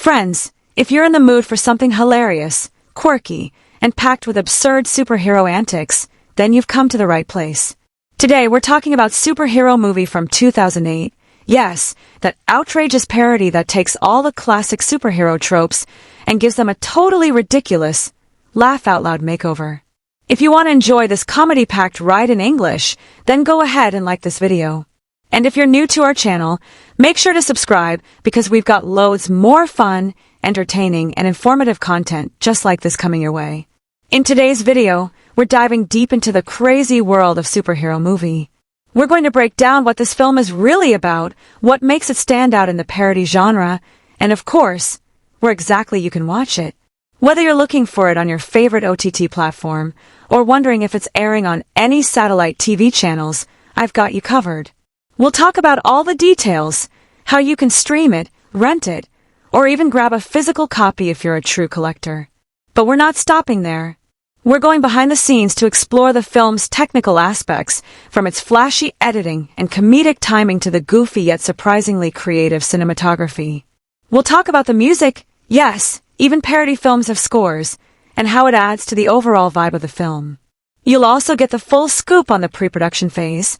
Friends, if you're in the mood for something hilarious, quirky, and packed with absurd superhero antics, then you've come to the right place. Today we're talking about superhero movie from 2008. Yes, that outrageous parody that takes all the classic superhero tropes and gives them a totally ridiculous, laugh-out-loud makeover. If you want to enjoy this comedy-packed ride in English, then go ahead and like this video. And if you're new to our channel, make sure to subscribe because we've got loads more fun, entertaining, and informative content just like this coming your way. In today's video, we're diving deep into the crazy world of superhero movie. We're going to break down what this film is really about, what makes it stand out in the parody genre, and of course, where exactly you can watch it. Whether you're looking for it on your favorite OTT platform, or wondering if it's airing on any satellite TV channels, I've got you covered. We'll talk about all the details, how you can stream it, rent it, or even grab a physical copy if you're a true collector. But we're not stopping there. We're going behind the scenes to explore the film's technical aspects, from its flashy editing and comedic timing to the goofy yet surprisingly creative cinematography. We'll talk about the music, yes, even parody films have scores, and how it adds to the overall vibe of the film. You'll also get the full scoop on the pre-production phase,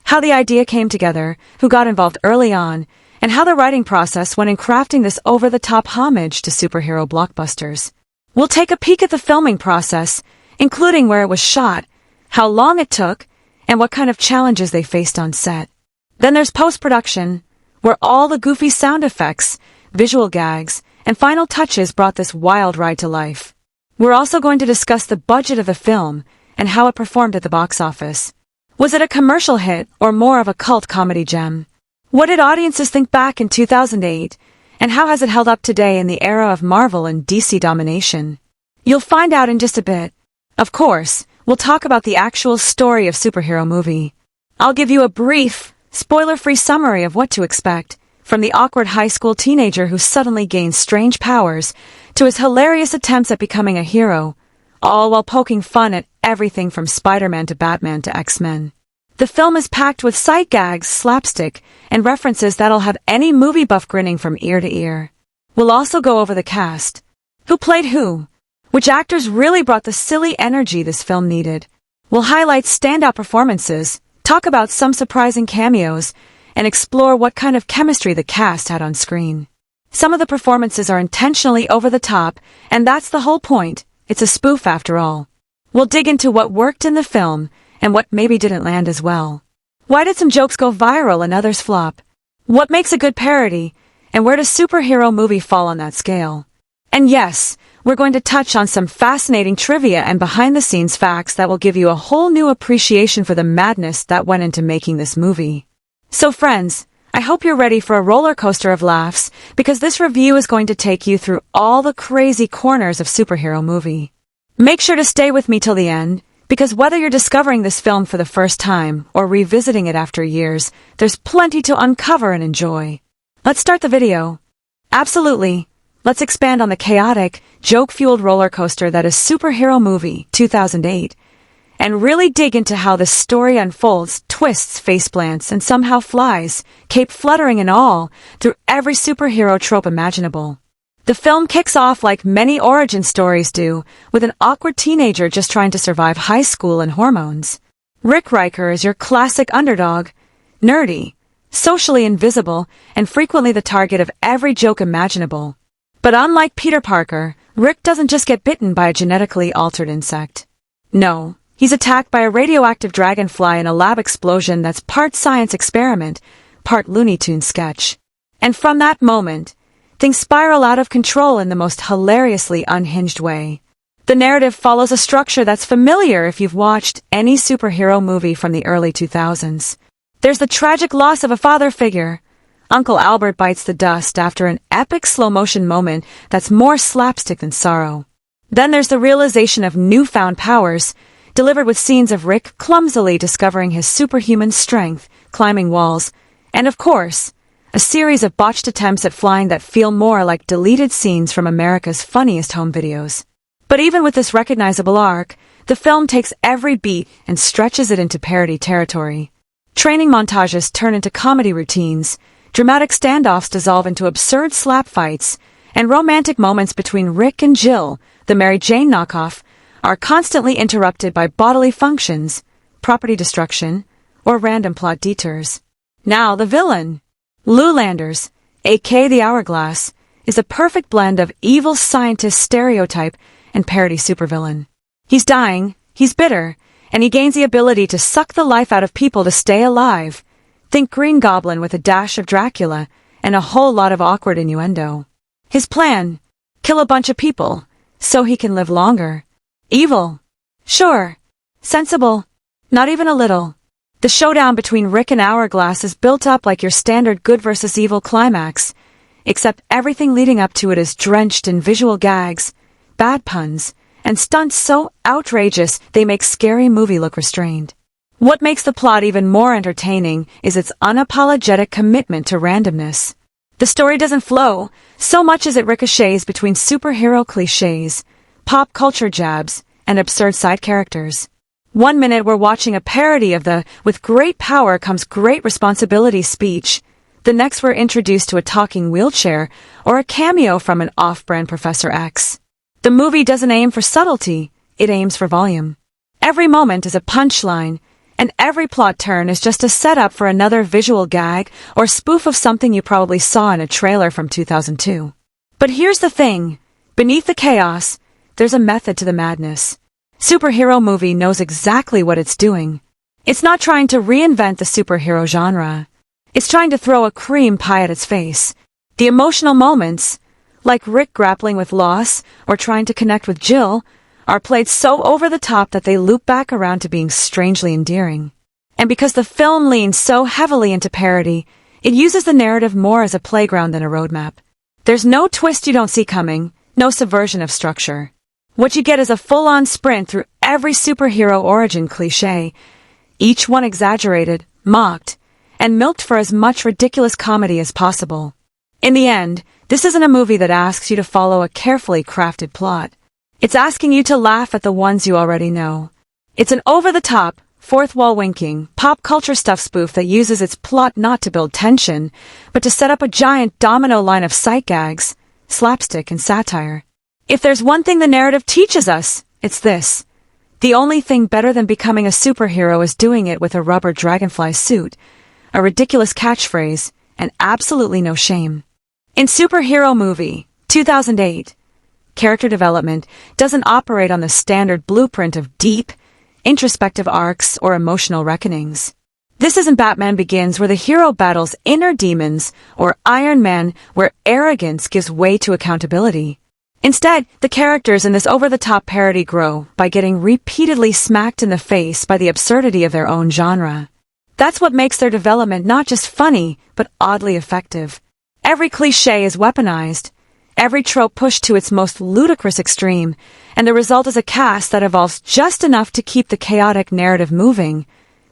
how the idea came together, who got involved early on, and how the writing process went in crafting this over-the-top homage to superhero blockbusters. We'll take a peek at the filming process, including where it was shot, how long it took, and what kind of challenges they faced on set. Then there's post-production, where all the goofy sound effects, visual gags, and final touches brought this wild ride to life. We're also going to discuss the budget of the film and how it performed at the box office. Was it a commercial hit or more of a cult comedy gem? What did audiences think back in 2008? And how has it held up today in the era of Marvel and DC domination? You'll find out in just a bit. Of course, we'll talk about the actual story of superhero movie. I'll give you a brief, spoiler-free summary of what to expect, from the awkward high school teenager who suddenly gains strange powers, to his hilarious attempts at becoming a hero, all while poking fun at everything from Spider-Man to Batman to X-Men. The film is packed with sight gags, slapstick, and references that'll have any movie buff grinning from ear to ear. We'll also go over the cast. Who played who? Which actors really brought the silly energy this film needed? We'll highlight standout performances, talk about some surprising cameos, and explore what kind of chemistry the cast had on screen. Some of the performances are intentionally over the top, and that's the whole point. It's a spoof after all. We'll dig into what worked in the film, and what maybe didn't land as well. Why did some jokes go viral and others flop? What makes a good parody, and where does superhero movie fall on that scale? And yes, we're going to touch on some fascinating trivia and behind-the-scenes facts that will give you a whole new appreciation for the madness that went into making this movie. So friends, I hope you're ready for a roller coaster of laughs, because this review is going to take you through all the crazy corners of superhero movie. Make sure to stay with me till the end, because whether you're discovering this film for the first time or revisiting it after years, there's plenty to uncover and enjoy. Let's start the video. Absolutely. Let's expand on the chaotic, joke-fueled roller coaster that is Superhero Movie 2008, and really dig into how the story unfolds, twists, faceplants, and somehow flies, cape fluttering and all, through every superhero trope imaginable. The film kicks off like many origin stories do, with an awkward teenager just trying to survive high school and hormones. Rick Riker is your classic underdog, nerdy, socially invisible, and frequently the target of every joke imaginable. But unlike Peter Parker, Rick doesn't just get bitten by a genetically altered insect. No, he's attacked by a radioactive dragonfly in a lab explosion that's part science experiment, part Looney Tunes sketch. And from that moment, things spiral out of control in the most hilariously unhinged way. The narrative follows a structure that's familiar if you've watched any superhero movie from the early 2000s. There's the tragic loss of a father figure. Uncle Albert bites the dust after an epic slow-motion moment that's more slapstick than sorrow. Then there's the realization of newfound powers, delivered with scenes of Rick clumsily discovering his superhuman strength, climbing walls, and of course, a series of botched attempts at flying that feel more like deleted scenes from America's funniest home videos. But even with this recognizable arc, the film takes every beat and stretches it into parody territory. Training montages turn into comedy routines, dramatic standoffs dissolve into absurd slap fights, and romantic moments between Rick and Jill, the Mary Jane knockoff, are constantly interrupted by bodily functions, property destruction, or random plot detours. Now the villain. Lou Landers, aka the Hourglass, is a perfect blend of evil scientist stereotype and parody supervillain. He's dying, he's bitter, and he gains the ability to suck the life out of people to stay alive. Think Green Goblin with a dash of Dracula and a whole lot of awkward innuendo. His plan: kill a bunch of people, so he can live longer. Evil. Sure. Sensible. Not even a little. The showdown between Rick and Hourglass is built up like your standard good versus evil climax, except everything leading up to it is drenched in visual gags, bad puns, and stunts so outrageous they make scary movie look restrained. What makes the plot even more entertaining is its unapologetic commitment to randomness. The story doesn't flow so much as it ricochets between superhero cliches, pop culture jabs, and absurd side characters. One minute we're watching a parody of the "with great power comes great responsibility" speech. The next we're introduced to a talking wheelchair or a cameo from an off-brand Professor X. The movie doesn't aim for subtlety, it aims for volume. Every moment is a punchline, and every plot turn is just a setup for another visual gag or spoof of something you probably saw in a trailer from 2002. But here's the thing. Beneath the chaos, there's a method to the madness. Superhero movie knows exactly what it's doing. It's not trying to reinvent the superhero genre. It's trying to throw a cream pie at its face. The emotional moments, like Rick grappling with loss or trying to connect with Jill, are played so over the top that they loop back around to being strangely endearing. And because the film leans so heavily into parody, it uses the narrative more as a playground than a roadmap. There's no twist you don't see coming, no subversion of structure. What you get is a full-on sprint through every superhero origin cliché, each one exaggerated, mocked, and milked for as much ridiculous comedy as possible. In the end, this isn't a movie that asks you to follow a carefully crafted plot. It's asking you to laugh at the ones you already know. It's an over-the-top, fourth-wall winking, pop culture stuff spoof that uses its plot not to build tension, but to set up a giant domino line of sight gags, slapstick, and satire. If there's one thing the narrative teaches us, it's this. The only thing better than becoming a superhero is doing it with a rubber dragonfly suit, a ridiculous catchphrase, and absolutely no shame. In Superhero Movie, 2008, character development doesn't operate on the standard blueprint of deep, introspective arcs or emotional reckonings. This isn't Batman Begins where the hero battles inner demons, or Iron Man where arrogance gives way to accountability. Instead, the characters in this over-the-top parody grow by getting repeatedly smacked in the face by the absurdity of their own genre. That's what makes their development not just funny, but oddly effective. Every cliché is weaponized, every trope pushed to its most ludicrous extreme, and the result is a cast that evolves just enough to keep the chaotic narrative moving,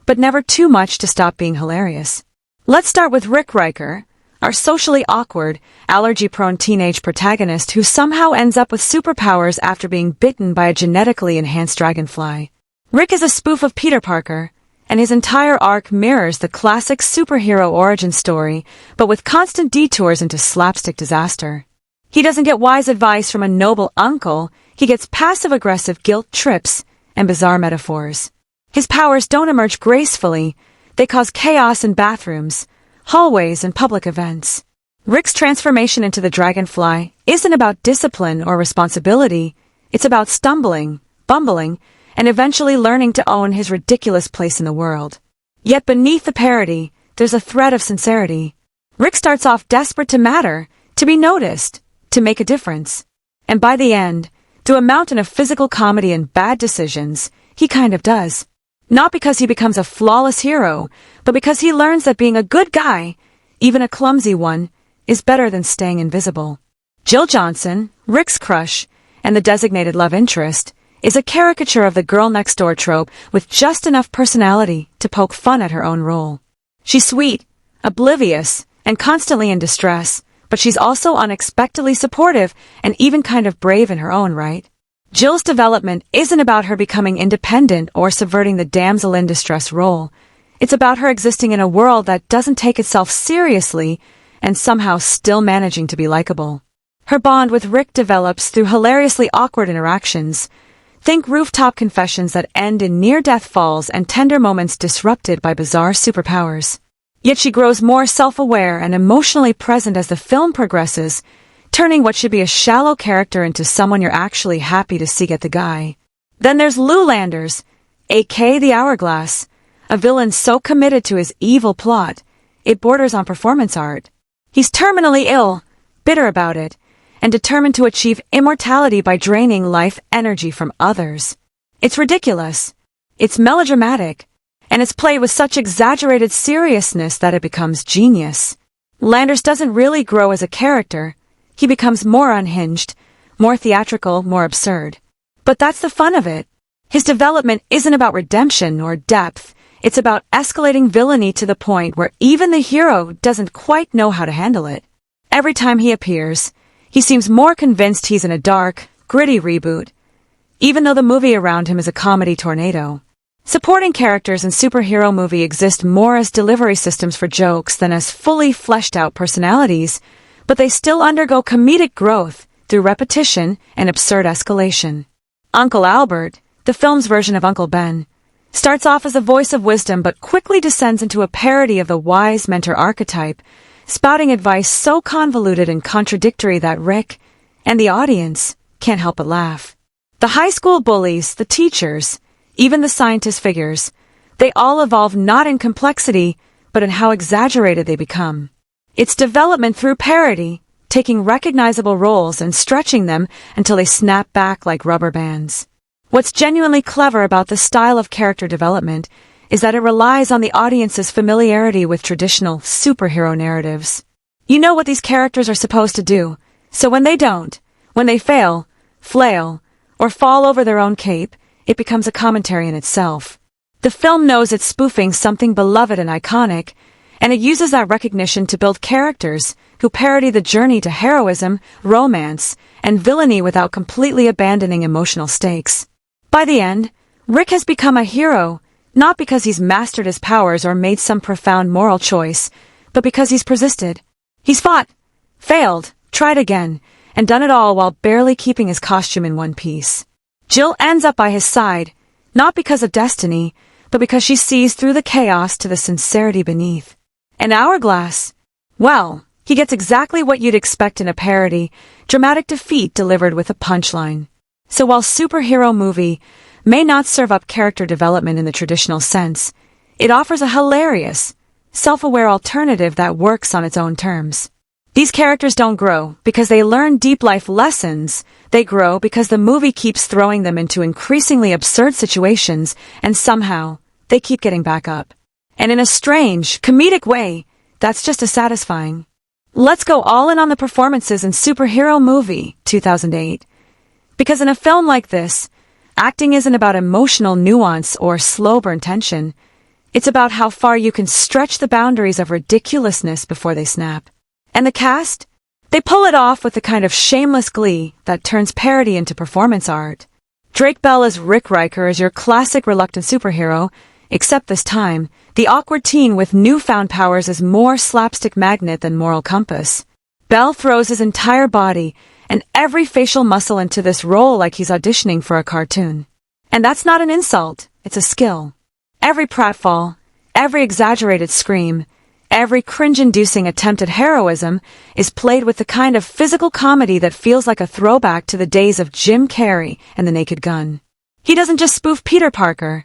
but never too much to stop being hilarious. Let's start with Rick Riker, our socially awkward, allergy-prone teenage protagonist who somehow ends up with superpowers after being bitten by a genetically enhanced dragonfly. Rick is a spoof of Peter Parker, and his entire arc mirrors the classic superhero origin story, but with constant detours into slapstick disaster. He doesn't get wise advice from a noble uncle, he gets passive-aggressive guilt trips and bizarre metaphors. His powers don't emerge gracefully, they cause chaos in bathrooms, hallways, and public events. Rick's transformation into the Dragonfly isn't about discipline or responsibility, it's about stumbling, bumbling, and eventually learning to own his ridiculous place in the world. Yet beneath the parody, there's a thread of sincerity. Rick starts off desperate to matter, to be noticed, to make a difference. And by the end, through a mountain of physical comedy and bad decisions, he kind of does. Not because he becomes a flawless hero, but because he learns that being a good guy, even a clumsy one, is better than staying invisible. Jill Johnson, Rick's crush, and the designated love interest, is a caricature of the girl-next-door trope with just enough personality to poke fun at her own role. She's sweet, oblivious, and constantly in distress, but she's also unexpectedly supportive and even kind of brave in her own right. Jill's development isn't about her becoming independent or subverting the damsel in distress role. It's about her existing in a world that doesn't take itself seriously and somehow still managing to be likable. Her bond with Rick develops through hilariously awkward interactions. Think rooftop confessions that end in near-death falls and tender moments disrupted by bizarre superpowers. Yet she grows more self-aware and emotionally present as the film progresses, turning what should be a shallow character into someone you're actually happy to see get the guy. Then there's Lou Landers, aka the Hourglass, a villain so committed to his evil plot, it borders on performance art. He's terminally ill, bitter about it, and determined to achieve immortality by draining life energy from others. It's ridiculous. It's melodramatic. And it's played with such exaggerated seriousness that it becomes genius. Landers doesn't really grow as a character. He becomes more unhinged, more theatrical, more absurd. But that's the fun of it. His development isn't about redemption or depth. It's about escalating villainy to the point where even the hero doesn't quite know how to handle it. Every time he appears, he seems more convinced he's in a dark, gritty reboot, even though the movie around him is a comedy tornado. Supporting characters in superhero movie exist more as delivery systems for jokes than as fully fleshed-out personalities, but they still undergo comedic growth through repetition and absurd escalation. Uncle Albert, the film's version of Uncle Ben, starts off as a voice of wisdom but quickly descends into a parody of the wise mentor archetype, spouting advice so convoluted and contradictory that Rick and the audience can't help but laugh. The high school bullies, the teachers, even the scientist figures, they all evolve not in complexity, but in how exaggerated they become. It's development through parody, taking recognizable roles and stretching them until they snap back like rubber bands. What's genuinely clever about this style of character development is that it relies on the audience's familiarity with traditional superhero narratives. You know what these characters are supposed to do, so when they don't, when they fail, flail, or fall over their own cape, it becomes a commentary in itself. The film knows it's spoofing something beloved and iconic, and it uses that recognition to build characters who parody the journey to heroism, romance, and villainy without completely abandoning emotional stakes. By the end, Rick has become a hero, not because he's mastered his powers or made some profound moral choice, but because he's persisted. He's fought, failed, tried again, and done it all while barely keeping his costume in one piece. Jill ends up by his side, not because of destiny, but because she sees through the chaos to the sincerity beneath. And Hourglass, well, he gets exactly what you'd expect in a parody, dramatic defeat delivered with a punchline. So while superhero movie may not serve up character development in the traditional sense, it offers a hilarious, self-aware alternative that works on its own terms. These characters don't grow because they learn deep life lessons. They grow because the movie keeps throwing them into increasingly absurd situations, and somehow, they keep getting back up. And in a strange, comedic way, that's just as satisfying. Let's go all in on the performances in Superhero Movie 2008. Because in a film like this, acting isn't about emotional nuance or slow burn tension. It's about how far you can stretch the boundaries of ridiculousness before they snap. And the cast? They pull it off with the kind of shameless glee that turns parody into performance art. Drake Bell as Rick Riker is your classic reluctant superhero, except this time, the awkward teen with newfound powers is more slapstick magnet than moral compass. Bell throws his entire body and every facial muscle into this role like he's auditioning for a cartoon. And that's not an insult, it's a skill. Every pratfall, every exaggerated scream, every cringe-inducing attempt at heroism is played with the kind of physical comedy that feels like a throwback to the days of Jim Carrey and the Naked Gun. He doesn't just spoof Peter Parker.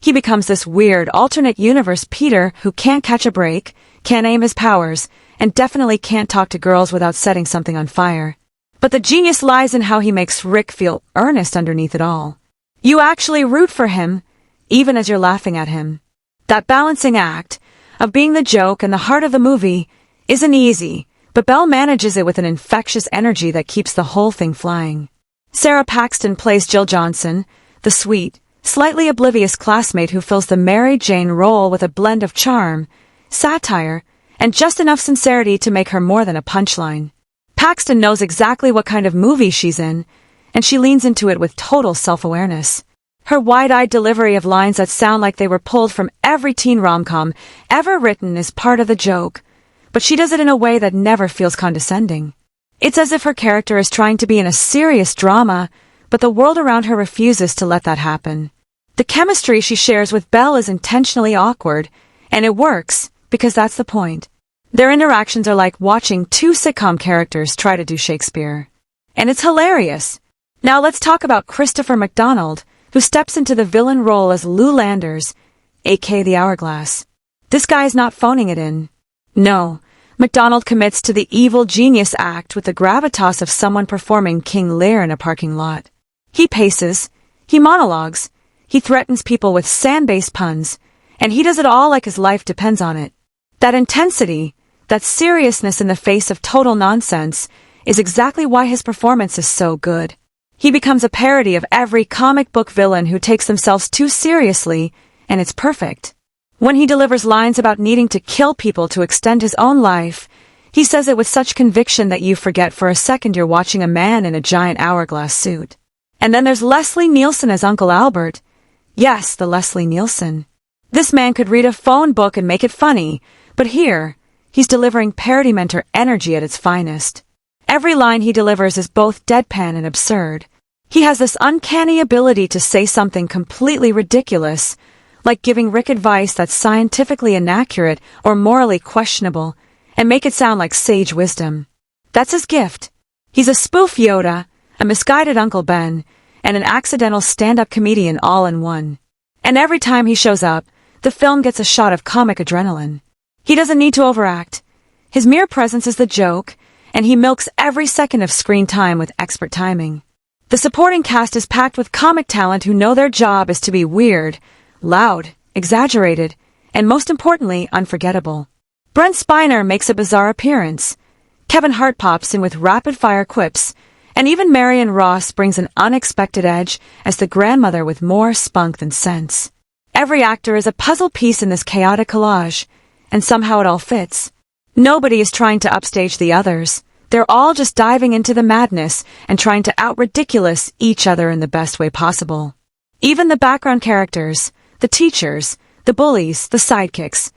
He becomes this weird, alternate universe Peter who can't catch a break, can't aim his powers, and definitely can't talk to girls without setting something on fire. But the genius lies in how he makes Rick feel earnest underneath it all. You actually root for him, even as you're laughing at him. That balancing act of being the joke and the heart of the movie isn't easy, but Bell manages it with an infectious energy that keeps the whole thing flying. Sarah Paxton plays Jill Johnson, the sweet, slightly oblivious classmate who fills the Mary Jane role with a blend of charm, satire, and just enough sincerity to make her more than a punchline. Paxton knows exactly what kind of movie she's in, and she leans into it with total self-awareness. Her wide-eyed delivery of lines that sound like they were pulled from every teen rom-com ever written is part of the joke, but she does it in a way that never feels condescending. It's as if her character is trying to be in a serious drama, but the world around her refuses to let that happen. The chemistry she shares with Belle is intentionally awkward, and it works, because that's the point. Their interactions are like watching two sitcom characters try to do Shakespeare. And it's hilarious. Now let's talk about Christopher McDonald, who steps into the villain role as Lou Landers, aka the Hourglass. This guy's not phoning it in. No, McDonald commits to the evil genius act with the gravitas of someone performing King Lear in a parking lot. He paces, he monologues, he threatens people with sand-based puns, and he does it all like his life depends on it. That intensity, that seriousness in the face of total nonsense, is exactly why his performance is so good. He becomes a parody of every comic book villain who takes themselves too seriously, and it's perfect. When he delivers lines about needing to kill people to extend his own life, he says it with such conviction that you forget for a second you're watching a man in a giant hourglass suit. And then there's Leslie Nielsen as Uncle Albert. Yes, the Leslie Nielsen. This man could read a phone book and make it funny, but here, he's delivering parody mentor energy at its finest. Every line he delivers is both deadpan and absurd. He has this uncanny ability to say something completely ridiculous, like giving Rick advice that's scientifically inaccurate or morally questionable, and make it sound like sage wisdom. That's his gift. He's a spoof Yoda, a misguided Uncle Ben, and an accidental stand-up comedian all in one. And every time he shows up, the film gets a shot of comic adrenaline. He doesn't need to overact. His mere presence is the joke, and he milks every second of screen time with expert timing. The supporting cast is packed with comic talent who know their job is to be weird, loud, exaggerated, and most importantly, unforgettable. Brent Spiner makes a bizarre appearance. Kevin Hart pops in with rapid-fire quips, and even Marion Ross brings an unexpected edge as the grandmother with more spunk than sense. Every actor is a puzzle piece in this chaotic collage, and somehow it all fits. Nobody is trying to upstage the others. They're all just diving into the madness and trying to out-ridiculous each other in the best way possible. Even the background characters, the teachers, the bullies, the sidekicks,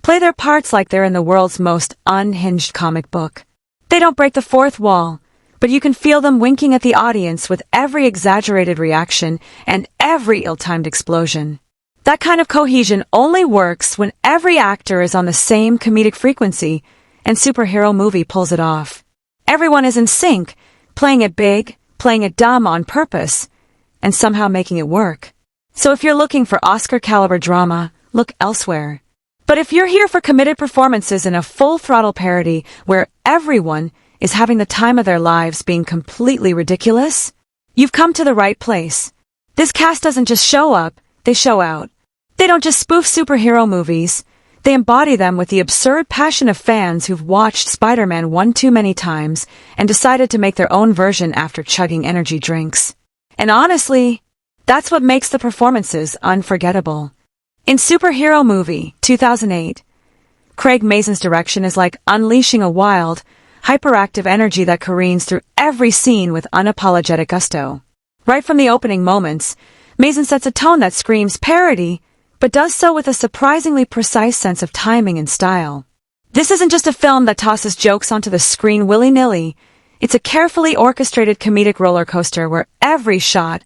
play their parts like they're in the world's most unhinged comic book. They don't break the fourth wall, but you can feel them winking at the audience with every exaggerated reaction and every ill-timed explosion. That kind of cohesion only works when every actor is on the same comedic frequency, and Superhero Movie pulls it off. Everyone is in sync, playing it big, playing it dumb on purpose, and somehow making it work. So if you're looking for Oscar-caliber drama, look elsewhere. But if you're here for committed performances in a full-throttle parody where everyone is having the time of their lives being completely ridiculous, you've come to the right place. This cast doesn't just show up, they show out. They don't just spoof superhero movies, they embody them with the absurd passion of fans who've watched Spider-Man one too many times and decided to make their own version after chugging energy drinks. And honestly, that's what makes the performances unforgettable. In Superhero Movie, 2008, Craig Mazin's direction is like unleashing a wild, hyperactive energy that careens through every scene with unapologetic gusto. Right from the opening moments, Mazin sets a tone that screams parody, but does so with a surprisingly precise sense of timing and style. This isn't just a film that tosses jokes onto the screen willy-nilly. It's a carefully orchestrated comedic roller coaster where every shot,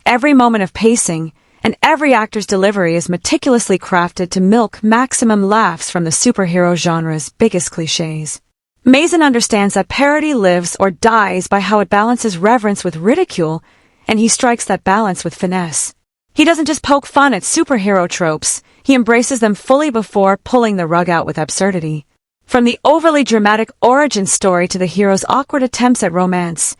every moment of pacing, and every actor's delivery is meticulously crafted to milk maximum laughs from the superhero genre's biggest cliches. Mazin understands that parody lives or dies by how it balances reverence with ridicule, and he strikes that balance with finesse. He doesn't just poke fun at superhero tropes, he embraces them fully before pulling the rug out with absurdity. From the overly dramatic origin story to the hero's awkward attempts at romance,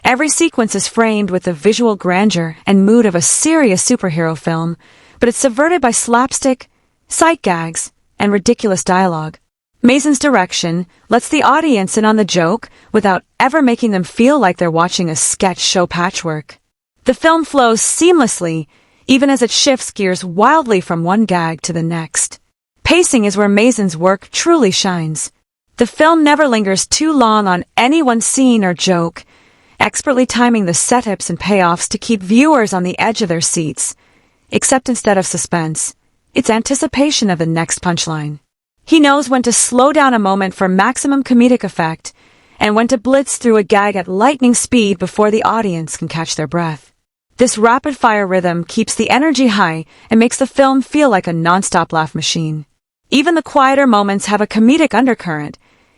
every sequence is framed with the visual grandeur and mood of a serious superhero film, but it's subverted by slapstick, sight gags, and ridiculous dialogue. Mazin's direction lets the audience in on the joke without ever making them feel like they're watching a sketch show patchwork. The film flows seamlessly, even as it shifts gears wildly from one gag to the next. Pacing is where Mazin's work truly shines. The film never lingers too long on any one scene or joke, expertly timing the setups and payoffs to keep viewers on the edge of their seats. Except instead of suspense, it's anticipation of the next punchline. He knows when to slow down a moment for maximum comedic effect, and when to blitz through a gag at lightning speed before the audience can catch their breath. This rapid-fire rhythm keeps the energy high and makes the film feel like a non-stop laugh machine. Even the quieter moments have a comedic undercurrent,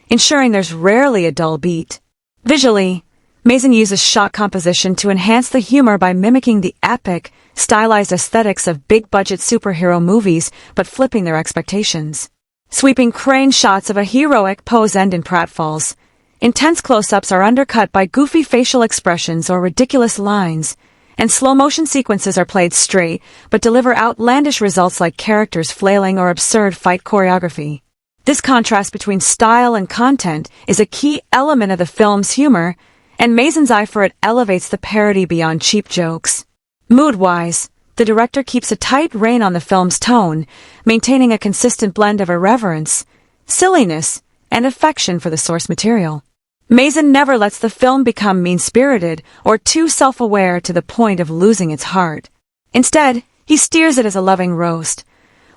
ensuring there's rarely a dull beat. Visually, Mazin uses shot composition to enhance the humor by mimicking the epic, stylized aesthetics of big-budget superhero movies but flipping their expectations. Sweeping crane shots of a heroic pose end in pratfalls. Intense close-ups are undercut by goofy facial expressions or ridiculous lines, and slow-motion sequences are played straight but deliver outlandish results like characters flailing or absurd fight choreography. This contrast between style and content is a key element of the film's humor, and Mazin's eye for it elevates the parody beyond cheap jokes. Mood-wise, the director keeps a tight rein on the film's tone, maintaining a consistent blend of irreverence, silliness, and affection for the source material. Mazin never lets the film become mean-spirited or too self-aware to the point of losing its heart. Instead, he steers it as a loving roast,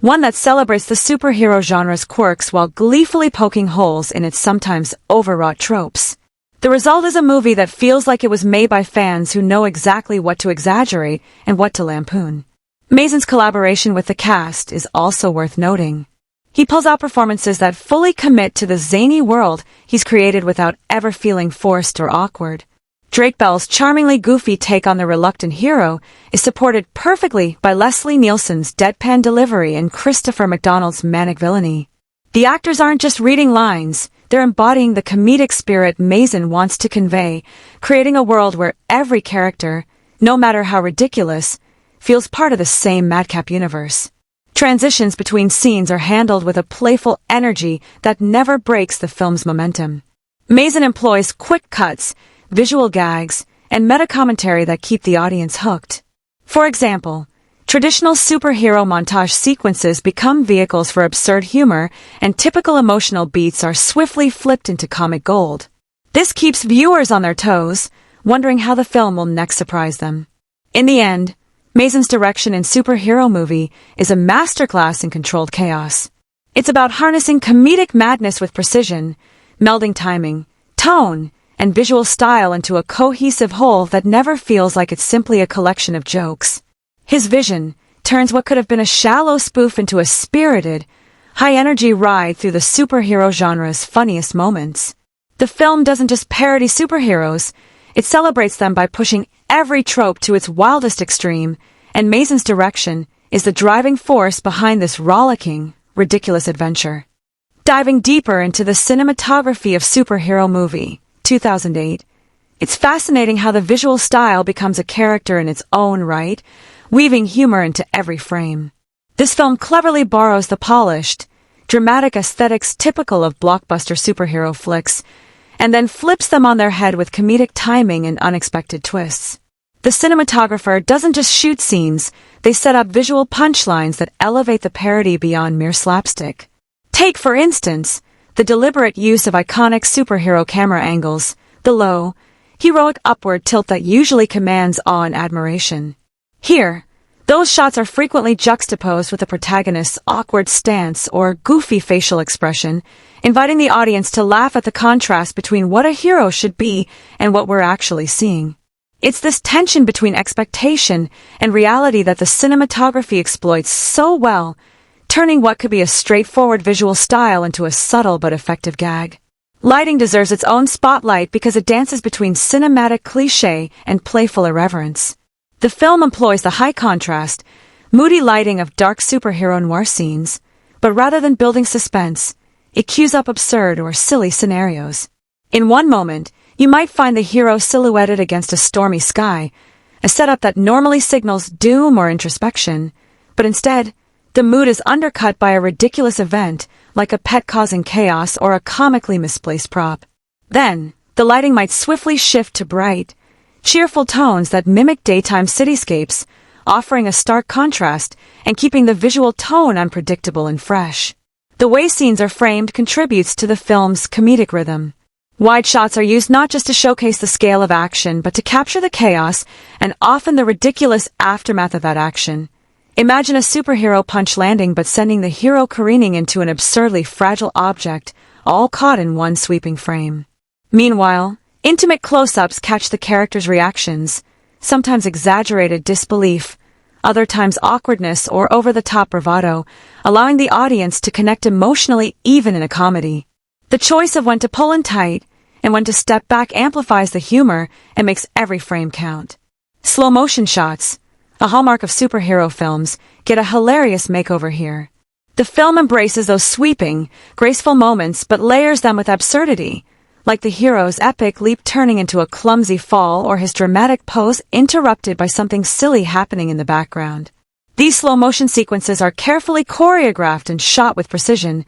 one that celebrates the superhero genre's quirks while gleefully poking holes in its sometimes overwrought tropes. The result is a movie that feels like it was made by fans who know exactly what to exaggerate and what to lampoon. Mazin's collaboration with the cast is also worth noting. He pulls out performances that fully commit to the zany world he's created without ever feeling forced or awkward. Drake Bell's charmingly goofy take on the reluctant hero is supported perfectly by Leslie Nielsen's deadpan delivery and Christopher McDonald's manic villainy. The actors aren't just reading lines, they're embodying the comedic spirit Mazin wants to convey, creating a world where every character, no matter how ridiculous, feels part of the same madcap universe. Transitions between scenes are handled with a playful energy that never breaks the film's momentum. Mazin employs quick cuts, visual gags, and meta-commentary that keep the audience hooked. For example, traditional superhero montage sequences become vehicles for absurd humor, and typical emotional beats are swiftly flipped into comic gold. This keeps viewers on their toes, wondering how the film will next surprise them. In the end, Mazin's direction in Superhero Movie is a masterclass in controlled chaos. It's about harnessing comedic madness with precision, melding timing, tone, and visual style into a cohesive whole that never feels like it's simply a collection of jokes. His vision turns what could have been a shallow spoof into a spirited, high-energy ride through the superhero genre's funniest moments. The film doesn't just parody superheroes, it celebrates them by pushing every trope to its wildest extreme, and Mazin's direction is the driving force behind this rollicking, ridiculous adventure. Diving deeper into the cinematography of Superhero Movie, 2008, it's fascinating how the visual style becomes a character in its own right, weaving humor into every frame. This film cleverly borrows the polished, dramatic aesthetics typical of blockbuster superhero flicks, and then flips them on their head with comedic timing and unexpected twists. The cinematographer doesn't just shoot scenes, they set up visual punchlines that elevate the parody beyond mere slapstick. Take, for instance, the deliberate use of iconic superhero camera angles, the low, heroic upward tilt that usually commands awe and admiration. Here, those shots are frequently juxtaposed with the protagonist's awkward stance or goofy facial expression, inviting the audience to laugh at the contrast between what a hero should be and what we're actually seeing. It's this tension between expectation and reality that the cinematography exploits so well, turning what could be a straightforward visual style into a subtle but effective gag. Lighting deserves its own spotlight because it dances between cinematic cliché and playful irreverence. The film employs the high-contrast, moody lighting of dark superhero noir scenes, but rather than building suspense, it cues up absurd or silly scenarios. In one moment, you might find the hero silhouetted against a stormy sky, a setup that normally signals doom or introspection, but instead, the mood is undercut by a ridiculous event, like a pet causing chaos or a comically misplaced prop. Then, the lighting might swiftly shift to bright, cheerful tones that mimic daytime cityscapes, offering a stark contrast and keeping the visual tone unpredictable and fresh. The way scenes are framed contributes to the film's comedic rhythm. Wide shots are used not just to showcase the scale of action, but to capture the chaos and often the ridiculous aftermath of that action. Imagine a superhero punch landing but sending the hero careening into an absurdly fragile object, all caught in one sweeping frame. Meanwhile, intimate close-ups catch the characters' reactions, sometimes exaggerated disbelief, other times awkwardness or over-the-top bravado, allowing the audience to connect emotionally even in a comedy. The choice of when to pull in tight and when to step back amplifies the humor and makes every frame count. Slow-motion shots, a hallmark of superhero films, get a hilarious makeover here. The film embraces those sweeping, graceful moments but layers them with absurdity, like the hero's epic leap turning into a clumsy fall or his dramatic pose interrupted by something silly happening in the background. These slow-motion sequences are carefully choreographed and shot with precision,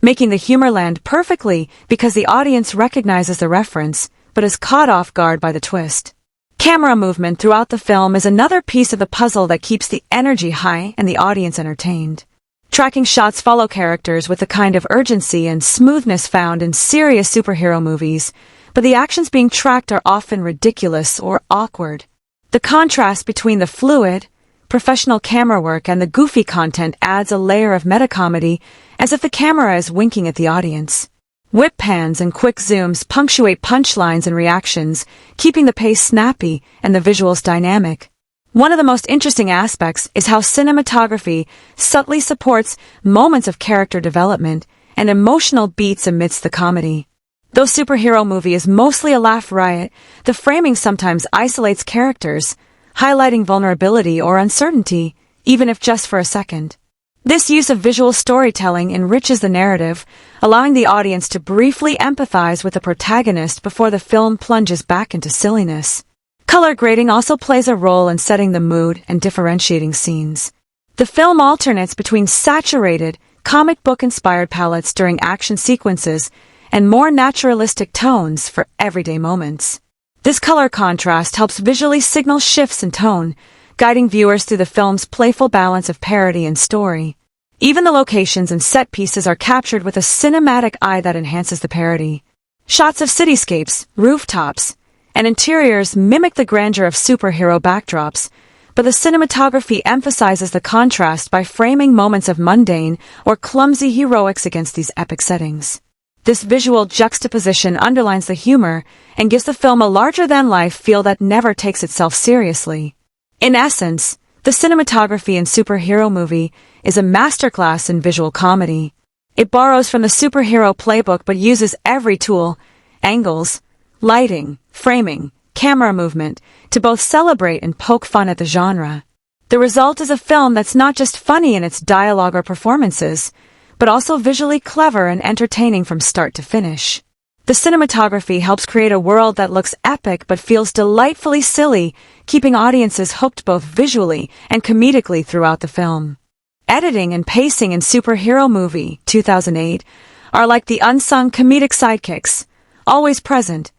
making the humor land perfectly because the audience recognizes the reference, but is caught off guard by the twist. Camera movement throughout the film is another piece of the puzzle that keeps the energy high and the audience entertained. Tracking shots follow characters with the kind of urgency and smoothness found in serious superhero movies, but the actions being tracked are often ridiculous or awkward. The contrast between the fluid, professional camera work and the goofy content adds a layer of metacomedy, as if the camera is winking at the audience. Whip pans and quick zooms punctuate punchlines and reactions, keeping the pace snappy and the visuals dynamic. One of the most interesting aspects is how cinematography subtly supports moments of character development and emotional beats amidst the comedy. Though superhero movie is mostly a laugh riot, the framing sometimes isolates characters, highlighting vulnerability or uncertainty, even if just for a second. This use of visual storytelling enriches the narrative, allowing the audience to briefly empathize with the protagonist before the film plunges back into silliness. Color grading also plays a role in setting the mood and differentiating scenes. The film alternates between saturated, comic book-inspired palettes during action sequences and more naturalistic tones for everyday moments. This color contrast helps visually signal shifts in tone, guiding viewers through the film's playful balance of parody and story. Even the locations and set pieces are captured with a cinematic eye that enhances the parody. Shots of cityscapes, rooftops, and interiors mimic the grandeur of superhero backdrops, but the cinematography emphasizes the contrast by framing moments of mundane or clumsy heroics against these epic settings. This visual juxtaposition underlines the humor and gives the film a larger-than-life feel that never takes itself seriously. In essence, the cinematography in superhero movie is a masterclass in visual comedy. It borrows from the superhero playbook but uses every tool, angles, lighting, framing, camera movement, to both celebrate and poke fun at the genre. The result is a film that's not just funny in its dialogue or performances, but also visually clever and entertaining from start to finish. The cinematography helps create a world that looks epic but feels delightfully silly, keeping audiences hooked both visually and comedically throughout the film. Editing and pacing in Superhero Movie 2008 are like the unsung comedic sidekicks, always present,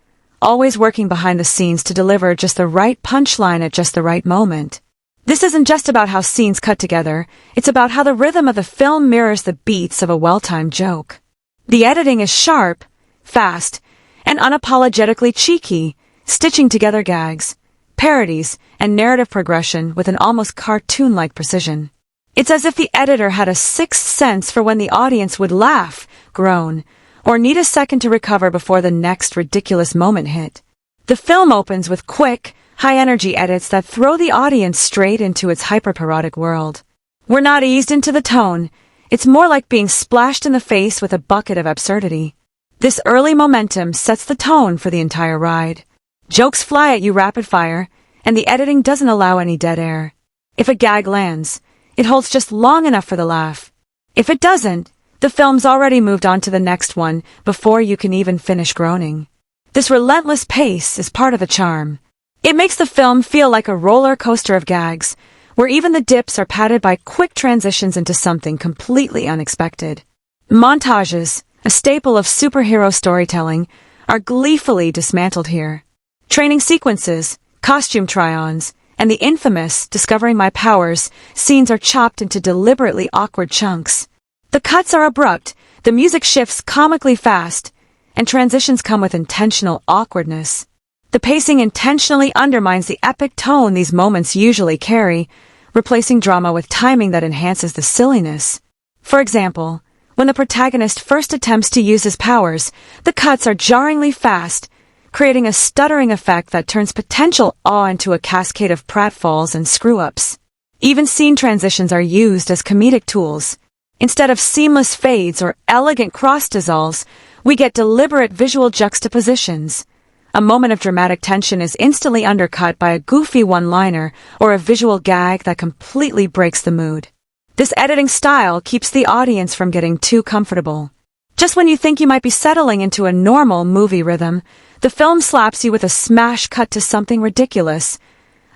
always working behind the scenes to deliver just the right punchline at just the right moment. This isn't just about how scenes cut together, it's about how the rhythm of the film mirrors the beats of a well-timed joke. The editing is sharp, fast, and unapologetically cheeky, stitching together gags, parodies, and narrative progression with an almost cartoon-like precision. It's as if the editor had a sixth sense for when the audience would laugh, groan, or need a second to recover before the next ridiculous moment hit. The film opens with quick, high-energy edits that throw the audience straight into its hyper-parodic world. We're not eased into the tone, it's more like being splashed in the face with a bucket of absurdity. This early momentum sets the tone for the entire ride. Jokes fly at you rapid-fire, and the editing doesn't allow any dead air. If a gag lands, it holds just long enough for the laugh. If it doesn't, the film's already moved on to the next one before you can even finish groaning. This relentless pace is part of the charm. It makes the film feel like a roller coaster of gags, where even the dips are padded by quick transitions into something completely unexpected. Montages, a staple of superhero storytelling, are gleefully dismantled here. Training sequences, costume try-ons, and the infamous Discovering My Powers scenes are chopped into deliberately awkward chunks. The cuts are abrupt, the music shifts comically fast, and transitions come with intentional awkwardness. The pacing intentionally undermines the epic tone these moments usually carry, replacing drama with timing that enhances the silliness. For example, When the protagonist first attempts to use his powers, the cuts are jarringly fast, creating a stuttering effect that turns potential awe into a cascade of pratfalls and screw-ups. Even scene transitions are used as comedic tools. Instead of seamless fades or elegant cross-dissolves, we get deliberate visual juxtapositions. A moment of dramatic tension is instantly undercut by a goofy one-liner or a visual gag that completely breaks the mood. This editing style keeps the audience from getting too comfortable. Just when you think you might be settling into a normal movie rhythm, the film slaps you with a smash cut to something ridiculous.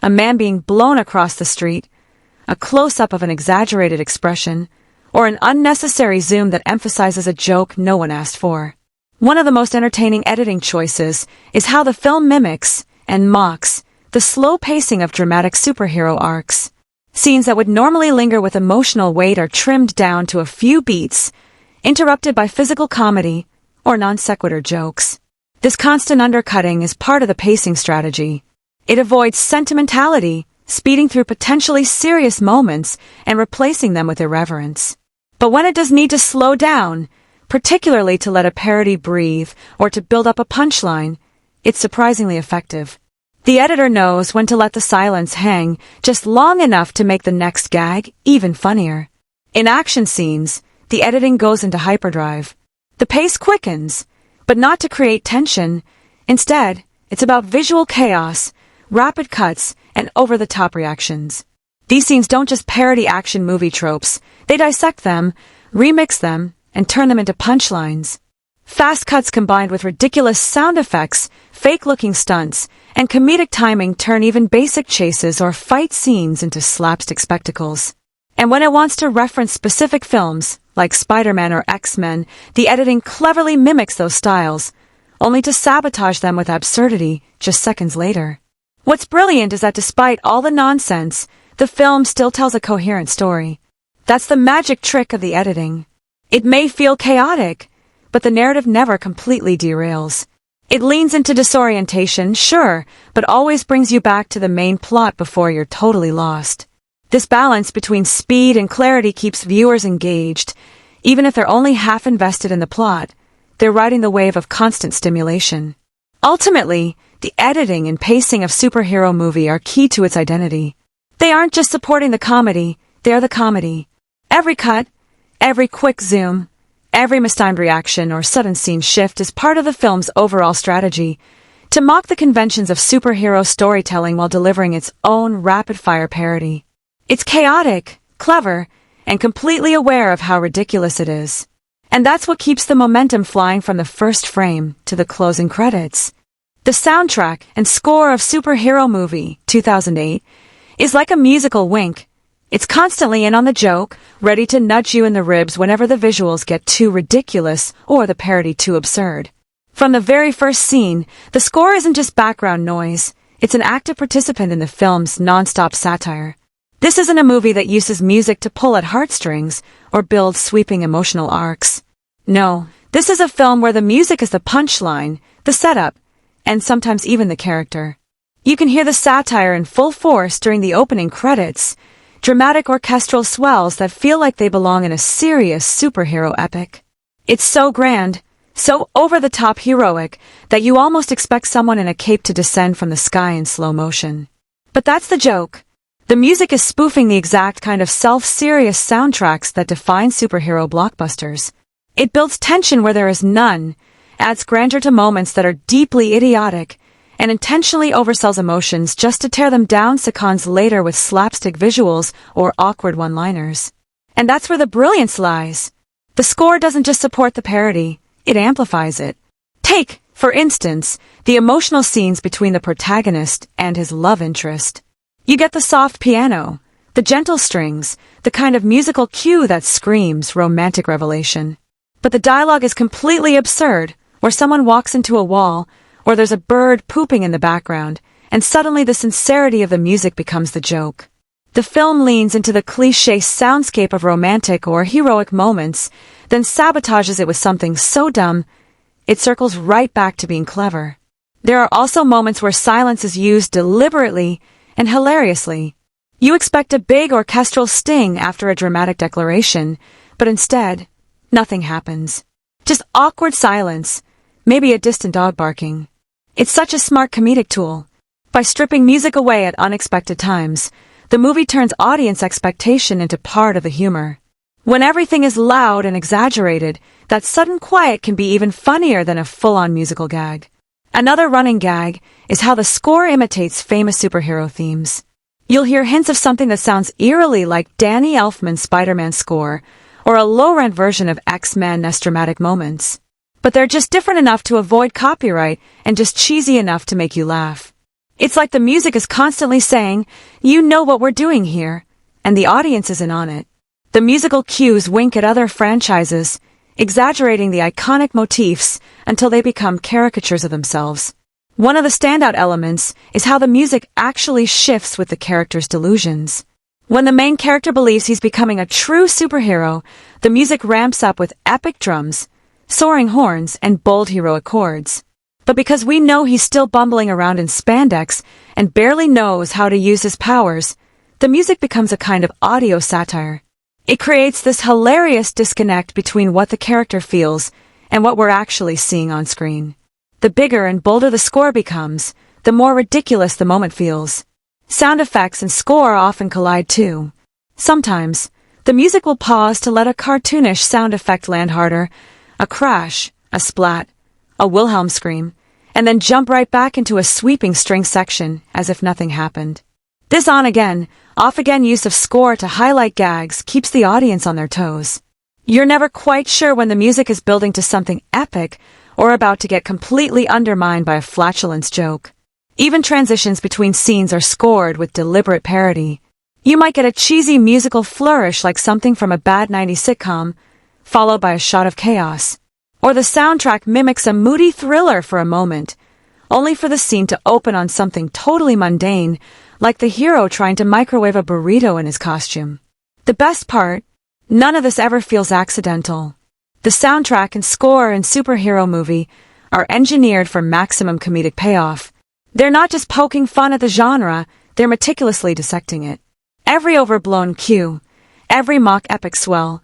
A man being blown across the street, a close-up of an exaggerated expression, or an unnecessary zoom that emphasizes a joke no one asked for. One of the most entertaining editing choices is how the film mimics and mocks the slow pacing of dramatic superhero arcs. Scenes that would normally linger with emotional weight are trimmed down to a few beats, interrupted by physical comedy or non-sequitur jokes. This constant undercutting is part of the pacing strategy. It avoids sentimentality, speeding through potentially serious moments and replacing them with irreverence. But when it does need to slow down, particularly to let a parody breathe or to build up a punchline, it's surprisingly effective. The editor knows when to let the silence hang just long enough to make the next gag even funnier. In action scenes, the editing goes into hyperdrive. The pace quickens, but not to create tension. Instead, it's about visual chaos, rapid cuts, and over-the-top reactions. These scenes don't just parody action movie tropes, they dissect them, remix them, and turn them into punchlines. Fast cuts combined with ridiculous sound effects, fake-looking stunts, and comedic timing turn even basic chases or fight scenes into slapstick spectacles. And when it wants to reference specific films, like Spider-Man or X-Men, the editing cleverly mimics those styles, only to sabotage them with absurdity just seconds later. What's brilliant is that despite all the nonsense, the film still tells a coherent story. That's the magic trick of the editing. It may feel chaotic, but the narrative never completely derails. It leans into disorientation, sure, but always brings you back to the main plot before you're totally lost. This balance between speed and clarity keeps viewers engaged. Even if they're only half invested in the plot, they're riding the wave of constant stimulation. Ultimately, the editing and pacing of superhero movie are key to its identity. They aren't just supporting the comedy, they are the comedy. Every cut, every quick zoom, every mistimed reaction or sudden scene shift is part of the film's overall strategy to mock the conventions of superhero storytelling while delivering its own rapid-fire parody. It's chaotic, clever, and completely aware of how ridiculous it is. And that's what keeps the momentum flying from the first frame to the closing credits. The soundtrack and score of Superhero Movie 2008 is like a musical wink. It's constantly in on the joke, ready to nudge you in the ribs whenever the visuals get too ridiculous or the parody too absurd. From the very first scene, the score isn't just background noise, it's an active participant in the film's non-stop satire. This isn't a movie that uses music to pull at heartstrings or build sweeping emotional arcs. No, this is a film where the music is the punchline, the setup, and sometimes even the character. You can hear the satire in full force during the opening credits, dramatic orchestral swells that feel like they belong in a serious superhero epic. It's so grand, so over-the-top heroic, that you almost expect someone in a cape to descend from the sky in slow motion. But that's the joke. The music is spoofing the exact kind of self-serious soundtracks that define superhero blockbusters. It builds tension where there is none, adds grandeur to moments that are deeply idiotic, and intentionally oversells emotions just to tear them down seconds later with slapstick visuals or awkward one-liners. And that's where the brilliance lies. The score doesn't just support the parody, it amplifies it. Take, for instance, the emotional scenes between the protagonist and his love interest. You get the soft piano, the gentle strings, the kind of musical cue that screams romantic revelation. But the dialogue is completely absurd, where someone walks into a wall, or there's a bird pooping in the background, and suddenly the sincerity of the music becomes the joke. The film leans into the cliché soundscape of romantic or heroic moments, then sabotages it with something so dumb, it circles right back to being clever. There are also moments where silence is used deliberately and hilariously. You expect a big orchestral sting after a dramatic declaration, but instead, Nothing happens. Just awkward silence, maybe a distant dog barking. It's such a smart comedic tool. By stripping music away at unexpected times, the movie turns audience expectation into part of the humor. When everything is loud and exaggerated, that sudden quiet can be even funnier than a full-on musical gag. Another running gag is how the score imitates famous superhero themes. You'll hear hints of something that sounds eerily like Danny Elfman's Spider-Man score, or a low-rent version of X-Men's dramatic moments. But they're just different enough to avoid copyright and just cheesy enough to make you laugh. It's like the music is constantly saying, "You know what we're doing here," and the audience isn't on it. The musical cues wink at other franchises, exaggerating the iconic motifs until they become caricatures of themselves. One of the standout elements is how the music actually shifts with the character's delusions. When the main character believes he's becoming a true superhero, the music ramps up with epic drums, soaring horns, and bold heroic chords. But because we know he's still bumbling around in spandex and barely knows how to use his powers, the music becomes a kind of audio satire. It creates this hilarious disconnect between what the character feels and what we're actually seeing on screen. The bigger and bolder the score becomes, the more ridiculous the moment feels. Sound effects and score often collide too. Sometimes, the music will pause to let a cartoonish sound effect land harder, a crash, a splat, a Wilhelm scream, and then jump right back into a sweeping string section as if nothing happened. This on-again, off-again use of score to highlight gags keeps the audience on their toes. You're never quite sure when the music is building to something epic or about to get completely undermined by a flatulence joke. Even transitions between scenes are scored with deliberate parody. You might get a cheesy musical flourish like something from a bad 90s sitcom, followed by a shot of chaos. Or the soundtrack mimics a moody thriller for a moment, only for the scene to open on something totally mundane, like the hero trying to microwave a burrito in his costume. The best part? None of this ever feels accidental. The soundtrack and score in superhero movie are engineered for maximum comedic payoff. They're not just poking fun at the genre, they're meticulously dissecting it. Every overblown cue, every mock epic swell,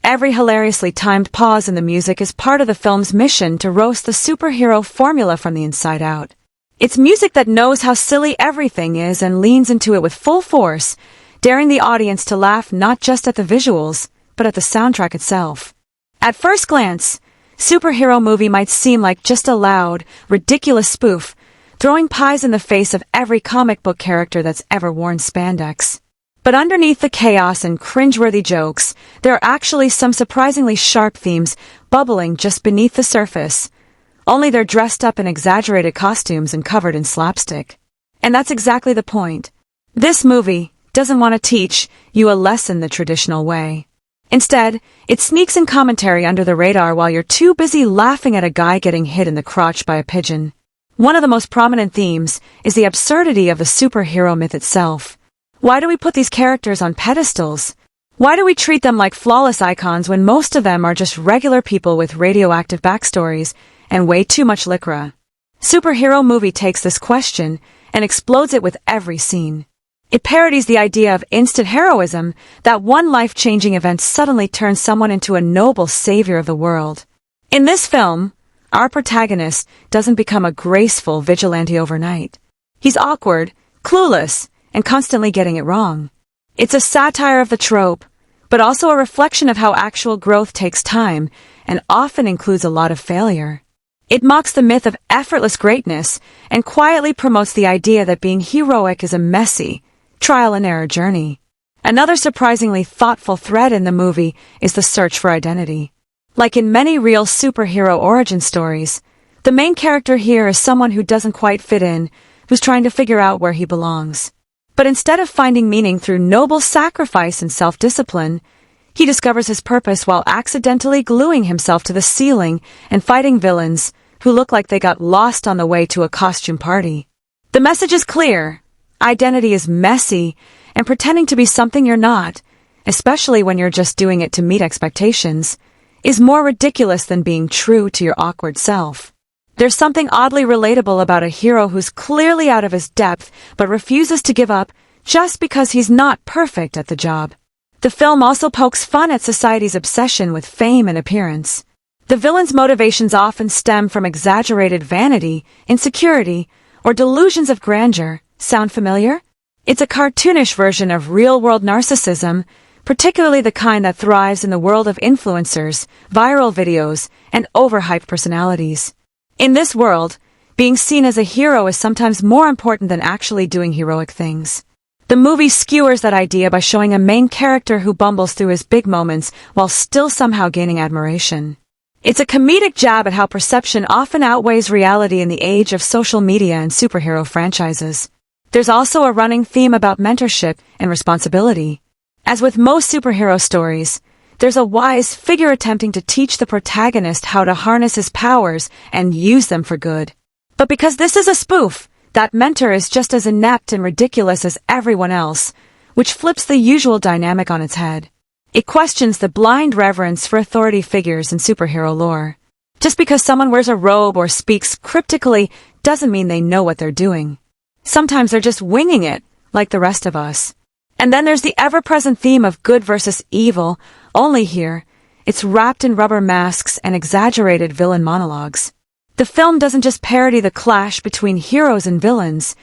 every hilariously timed pause in the music is part of the film's mission to roast the superhero formula from the inside out. It's music that knows how silly everything is and leans into it with full force, daring the audience to laugh not just at the visuals, but at the soundtrack itself. At first glance, superhero movie might seem like just a loud, ridiculous spoof, throwing pies in the face of every comic book character that's ever worn spandex. But underneath the chaos and cringeworthy jokes, there are actually some surprisingly sharp themes bubbling just beneath the surface. Only they're dressed up in exaggerated costumes and covered in slapstick. And that's exactly the point. This movie doesn't want to teach you a lesson the traditional way. Instead, it sneaks in commentary under the radar while you're too busy laughing at a guy getting hit in the crotch by a pigeon. One of the most prominent themes is the absurdity of the superhero myth itself. Why do we put these characters on pedestals? Why do we treat them like flawless icons when most of them are just regular people with radioactive backstories and way too much liquor? Superhero movie takes this question and explodes it with every scene. It parodies the idea of instant heroism, that one life-changing event suddenly turns someone into a noble savior of the world. In this film, our protagonist doesn't become a graceful vigilante overnight. He's awkward, clueless, and constantly getting it wrong. It's a satire of the trope, but also a reflection of how actual growth takes time and often includes a lot of failure. It mocks the myth of effortless greatness and quietly promotes the idea that being heroic is a messy, trial-and-error journey. Another surprisingly thoughtful thread in the movie is the search for identity. Like in many real superhero origin stories, the main character here is someone who doesn't quite fit in, who's trying to figure out where he belongs. But instead of finding meaning through noble sacrifice and self-discipline, he discovers his purpose while accidentally gluing himself to the ceiling and fighting villains who look like they got lost on the way to a costume party. The message is clear. Identity is messy, and pretending to be something you're not, especially when you're just doing it to meet expectations, is more ridiculous than being true to your awkward self. There's something oddly relatable about a hero who's clearly out of his depth but refuses to give up just because he's not perfect at the job. The film also pokes fun at society's obsession with fame and appearance. The villain's motivations often stem from exaggerated vanity, insecurity, or delusions of grandeur. Sound familiar? It's a cartoonish version of real-world narcissism, particularly the kind that thrives in the world of influencers, viral videos, and overhyped personalities. In this world, being seen as a hero is sometimes more important than actually doing heroic things. The movie skewers that idea by showing a main character who bumbles through his big moments while still somehow gaining admiration. It's a comedic jab at how perception often outweighs reality in the age of social media and superhero franchises. There's also a running theme about mentorship and responsibility. As with most superhero stories, there's a wise figure attempting to teach the protagonist how to harness his powers and use them for good. But because this is a spoof, that mentor is just as inept and ridiculous as everyone else, which flips the usual dynamic on its head. It questions the blind reverence for authority figures in superhero lore. Just because someone wears a robe or speaks cryptically doesn't mean they know what they're doing. Sometimes they're just winging it, like the rest of us. And then there's the ever-present theme of good versus evil, only here, it's wrapped in rubber masks and exaggerated villain monologues. The film doesn't just parody the clash between heroes and villains,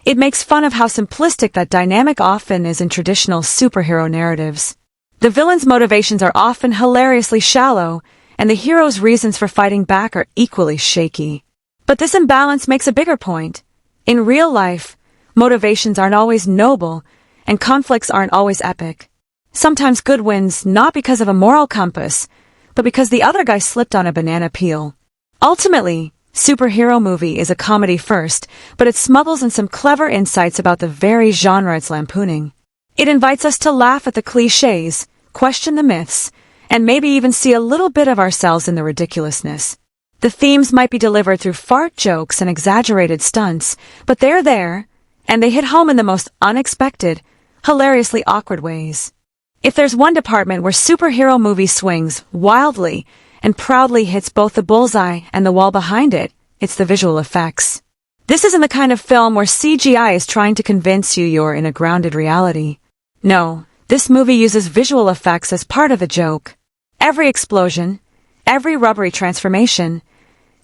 it makes fun of how simplistic that dynamic often is in traditional superhero narratives. The villain's motivations are often hilariously shallow, and the hero's reasons for fighting back are equally shaky. But this imbalance makes a bigger point. In real life, motivations aren't always noble, and conflicts aren't always epic. Sometimes good wins not because of a moral compass, but because the other guy slipped on a banana peel. Ultimately, superhero movie is a comedy first, but it smuggles in some clever insights about the very genre it's lampooning. It invites us to laugh at the cliches, question the myths, and maybe even see a little bit of ourselves in the ridiculousness. The themes might be delivered through fart jokes and exaggerated stunts, but they're there, and they hit home in the most unexpected, hilariously awkward ways. If there's one department where superhero movie swings wildly and proudly hits both the bullseye and the wall behind it, it's the visual effects. This isn't the kind of film where CGI is trying to convince you you're in a grounded reality. No, this movie uses visual effects as part of the joke. Every explosion, every rubbery transformation,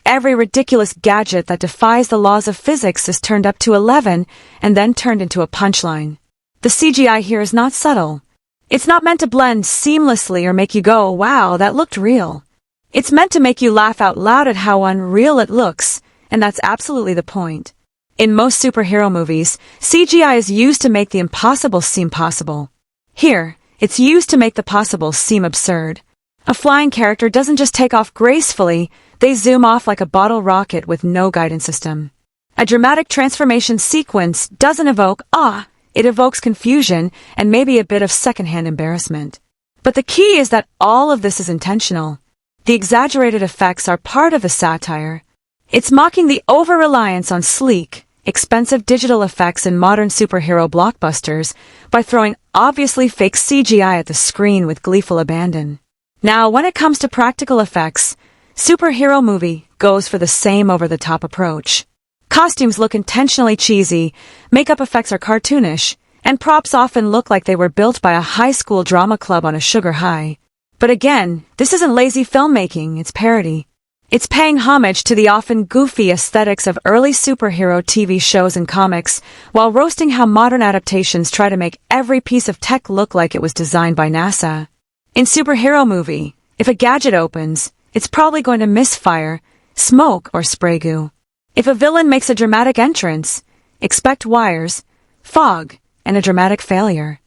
every ridiculous gadget that defies the laws of physics is turned up to 11 and then turned into a punchline. The CGI here is not subtle. It's not meant to blend seamlessly or make you go, wow, that looked real. It's meant to make you laugh out loud at how unreal it looks, and that's absolutely the point. In most superhero movies, CGI is used to make the impossible seem possible. Here, it's used to make the possible seem absurd. A flying character doesn't just take off gracefully, they zoom off like a bottle rocket with no guidance system. A dramatic transformation sequence doesn't evoke awe, it evokes confusion and maybe a bit of secondhand embarrassment. But the key is that all of this is intentional. The exaggerated effects are part of the satire. It's mocking the over-reliance on sleek, expensive digital effects in modern superhero blockbusters by throwing obviously fake CGI at the screen with gleeful abandon. Now, when it comes to practical effects, superhero movie goes for the same over-the-top approach. Costumes look intentionally cheesy, makeup effects are cartoonish, and props often look like they were built by a high school drama club on a sugar high. But again, this isn't lazy filmmaking, it's parody. It's paying homage to the often goofy aesthetics of early superhero TV shows and comics, while roasting how modern adaptations try to make every piece of tech look like it was designed by NASA. In superhero movie, if a gadget opens, it's probably going to misfire, smoke, or spray goo. If a villain makes a dramatic entrance, expect wires, fog, and a dramatic failure.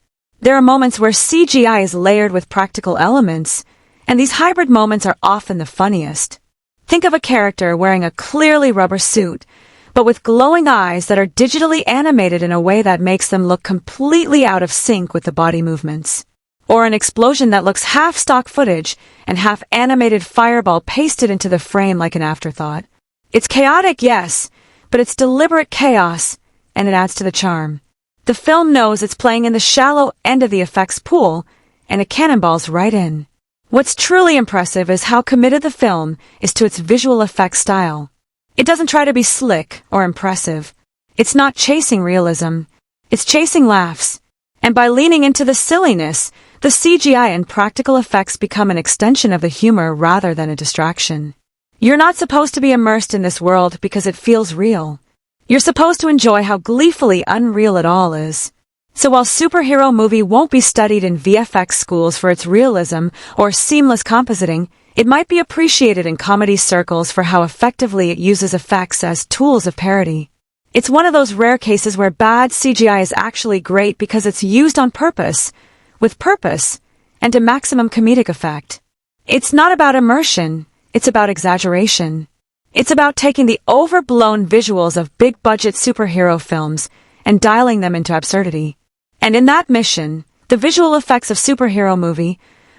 There are moments where CGI is layered with practical elements, and these hybrid moments are often the funniest. Think of a character wearing a clearly rubber suit, but with glowing eyes that are digitally animated in a way that makes them look completely out of sync with the body movements. Or an explosion that looks half stock footage and half animated fireball pasted into the frame like an afterthought. It's chaotic, yes, but it's deliberate chaos, and it adds to the charm. The film knows it's playing in the shallow end of the effects pool, and it cannonballs right in. What's truly impressive is how committed the film is to its visual effects style. It doesn't try to be slick or impressive. It's not chasing realism. It's chasing laughs. And by leaning into the silliness, The CGI and practical effects become an extension of the humor rather than a distraction. You're not supposed to be immersed in this world because it feels real. You're supposed to enjoy how gleefully unreal it all is. So while superhero movie won't be studied in VFX schools for its realism or seamless compositing, it might be appreciated in comedy circles for how effectively it uses effects as tools of parody. It's one of those rare cases where bad CGI is actually great because it's used on purpose, with purpose, and to maximum comedic effect. It's not about immersion, it's about exaggeration. It's about taking the overblown visuals of big-budget superhero films and dialing them into absurdity. And in that mission, the visual effects of superhero movie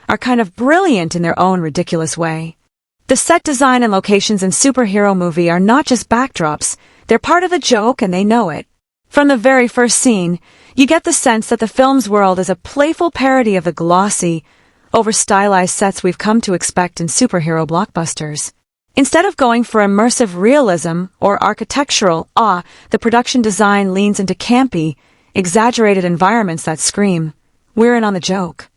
are kind of brilliant in their own ridiculous way. The set design and locations in superhero movie are not just backdrops, they're part of the joke and they know it. From the very first scene, you get the sense that the film's world is a playful parody of the glossy, over-stylized sets we've come to expect in superhero blockbusters. Instead of going for immersive realism or architectural awe, the production design leans into campy, exaggerated environments that scream, "We're in on the joke."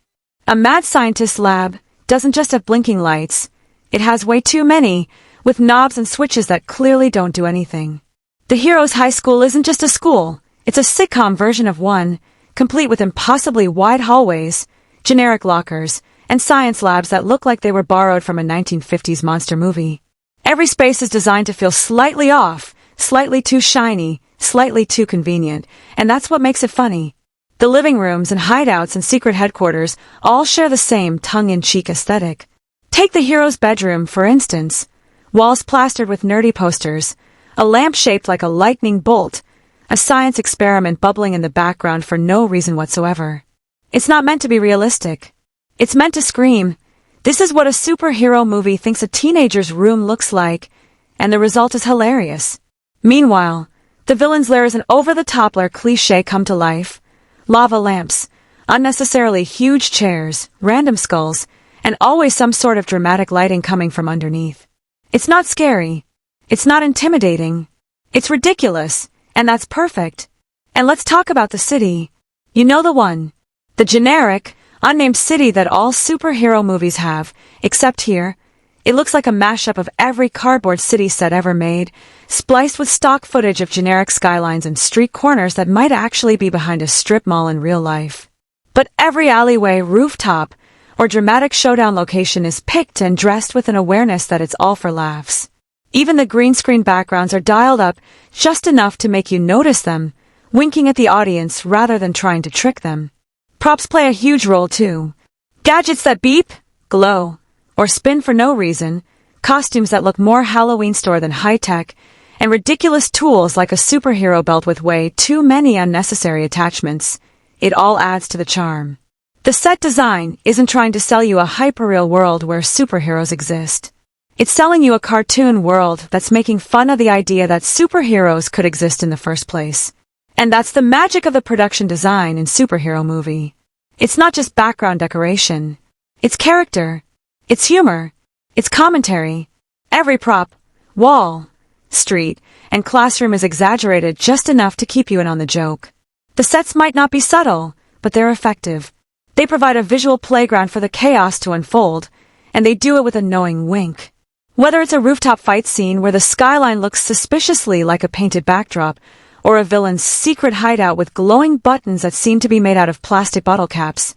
A mad scientist lab doesn't just have blinking lights, it has way too many, with knobs and switches that clearly don't do anything. The hero's high school isn't just a school, it's a sitcom version of one, complete with impossibly wide hallways, generic lockers, and science labs that look like they were borrowed from a 1950s monster movie. Every space is designed to feel slightly off, slightly too shiny, slightly too convenient, and that's what makes it funny. The living rooms and hideouts and secret headquarters all share the same tongue-in-cheek aesthetic. Take the hero's bedroom, for instance. Walls plastered with nerdy posters, a lamp shaped like a lightning bolt, a science experiment bubbling in the background for no reason whatsoever. It's not meant to be realistic. It's meant to scream, "This is what a superhero movie thinks a teenager's room looks like," and the result is hilarious. Meanwhile, the villain's lair is an over-the-top lair cliché come to life. Lava lamps, unnecessarily huge chairs, random skulls, and always some sort of dramatic lighting coming from underneath. It's not scary. It's not intimidating. It's ridiculous, and that's perfect. And let's talk about the city. You know the one. The generic, unnamed city that all superhero movies have, except here. It looks like a mashup of every cardboard city set ever made, spliced with stock footage of generic skylines and street corners that might actually be behind a strip mall in real life. But every alleyway, rooftop, or dramatic showdown location is picked and dressed with an awareness that it's all for laughs. Even the green screen backgrounds are dialed up just enough to make you notice them, winking at the audience rather than trying to trick them. Props play a huge role too. Gadgets that beep, glow, or spin for no reason, costumes that look more Halloween store than high-tech, and ridiculous tools like a superhero belt with way too many unnecessary attachments. It all adds to the charm. The set design isn't trying to sell you a hyperreal world where superheroes exist. It's selling you a cartoon world that's making fun of the idea that superheroes could exist in the first place. And that's the magic of the production design in superhero movie. It's not just background decoration. It's character. It's humor. It's commentary. Every prop, wall, street, and classroom is exaggerated just enough to keep you in on the joke. The sets might not be subtle, but they're effective. They provide a visual playground for the chaos to unfold, and they do it with a knowing wink. Whether it's a rooftop fight scene where the skyline looks suspiciously like a painted backdrop, or a villain's secret hideout with glowing buttons that seem to be made out of plastic bottle caps,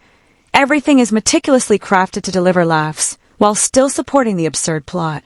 everything is meticulously crafted to deliver laughs, while still supporting the absurd plot.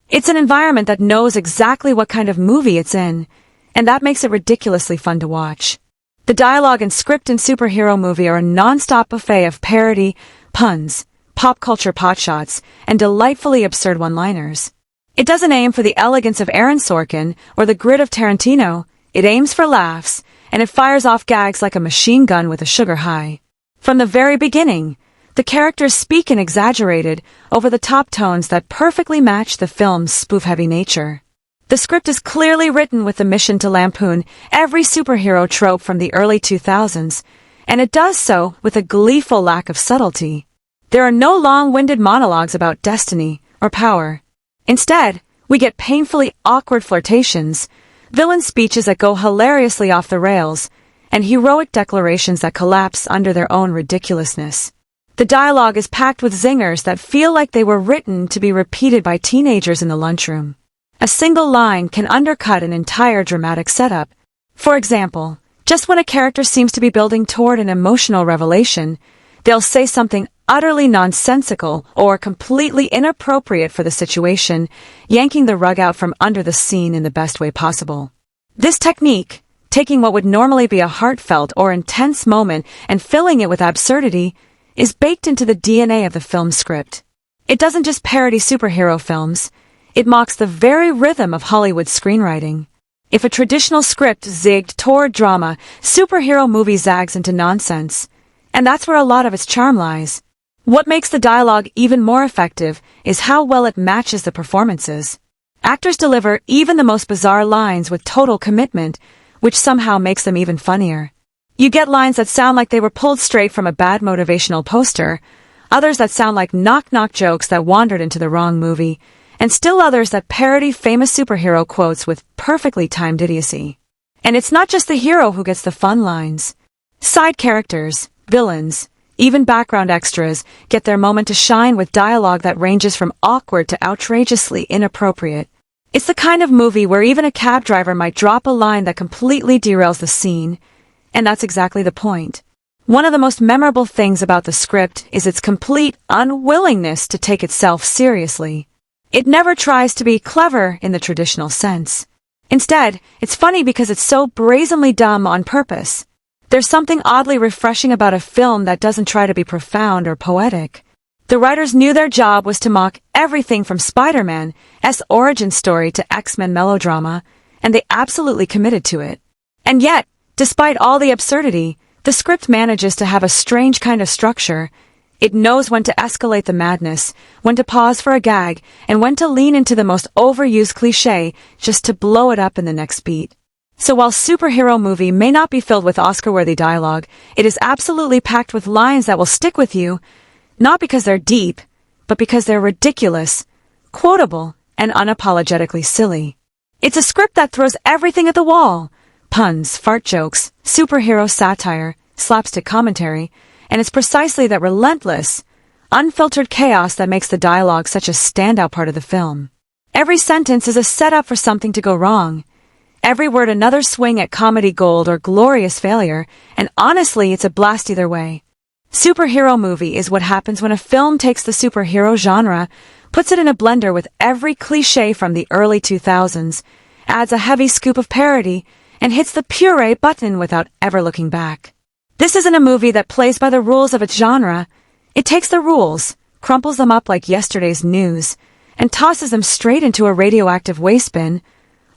It's an environment that knows exactly what kind of movie it's in, and that makes it ridiculously fun to watch. The dialogue and script in superhero movie are a non-stop buffet of parody, puns, pop culture potshots, and delightfully absurd one-liners. It doesn't aim for the elegance of Aaron Sorkin or the grit of Tarantino. It aims for laughs, and it fires off gags like a machine gun with a sugar high. From the very beginning, the characters speak in exaggerated, over-the-top tones that perfectly match the film's spoof-heavy nature. The script is clearly written with the mission to lampoon every superhero trope from the early 2000s, and it does so with a gleeful lack of subtlety. There are no long-winded monologues about destiny or power. Instead, we get painfully awkward flirtations, villain speeches that go hilariously off the rails, and heroic declarations that collapse under their own ridiculousness. The dialogue is packed with zingers that feel like they were written to be repeated by teenagers in the lunchroom. A single line can undercut an entire dramatic setup. For example, just when a character seems to be building toward an emotional revelation, they'll say something utterly nonsensical or completely inappropriate for the situation, yanking the rug out from under the scene in the best way possible. This technique, taking what would normally be a heartfelt or intense moment and filling it with absurdity, is baked into the DNA of the film script. It doesn't just parody superhero films, it mocks the very rhythm of Hollywood screenwriting. If a traditional script zigged toward drama, superhero movie zags into nonsense. And that's where a lot of its charm lies. What makes the dialogue even more effective is how well it matches the performances. Actors deliver even the most bizarre lines with total commitment, which somehow makes them even funnier. You get lines that sound like they were pulled straight from a bad motivational poster, others that sound like knock-knock jokes that wandered into the wrong movie, and still others that parody famous superhero quotes with perfectly timed idiocy. And it's not just the hero who gets the fun lines. Side characters, villains, even background extras get their moment to shine with dialogue that ranges from awkward to outrageously inappropriate. It's the kind of movie where even a cab driver might drop a line that completely derails the scene, and that's exactly the point. One of the most memorable things about the script is its complete unwillingness to take itself seriously. It never tries to be clever in the traditional sense. Instead, it's funny because it's so brazenly dumb on purpose. There's something oddly refreshing about a film that doesn't try to be profound or poetic. The writers knew their job was to mock everything from Spider-Man's origin story to X-Men melodrama, and they absolutely committed to it. And yet, despite all the absurdity, the script manages to have a strange kind of structure. It knows when to escalate the madness, when to pause for a gag, and when to lean into the most overused cliché just to blow it up in the next beat. So while superhero movie may not be filled with Oscar-worthy dialogue, it is absolutely packed with lines that will stick with you, not because they're deep, but because they're ridiculous, quotable, and unapologetically silly. It's a script that throws everything at the wall. Puns, fart jokes, superhero satire, slapstick commentary, and it's precisely that relentless, unfiltered chaos that makes the dialogue such a standout part of the film. Every sentence is a setup for something to go wrong. Every word another swing at comedy gold or glorious failure, and honestly, it's a blast either way. Superhero movie is what happens when a film takes the superhero genre, puts it in a blender with every cliché from the early 2000s, adds a heavy scoop of parody, and hits the puree button without ever looking back. This isn't a movie that plays by the rules of its genre. It takes the rules, crumples them up like yesterday's news, and tosses them straight into a radioactive waste bin,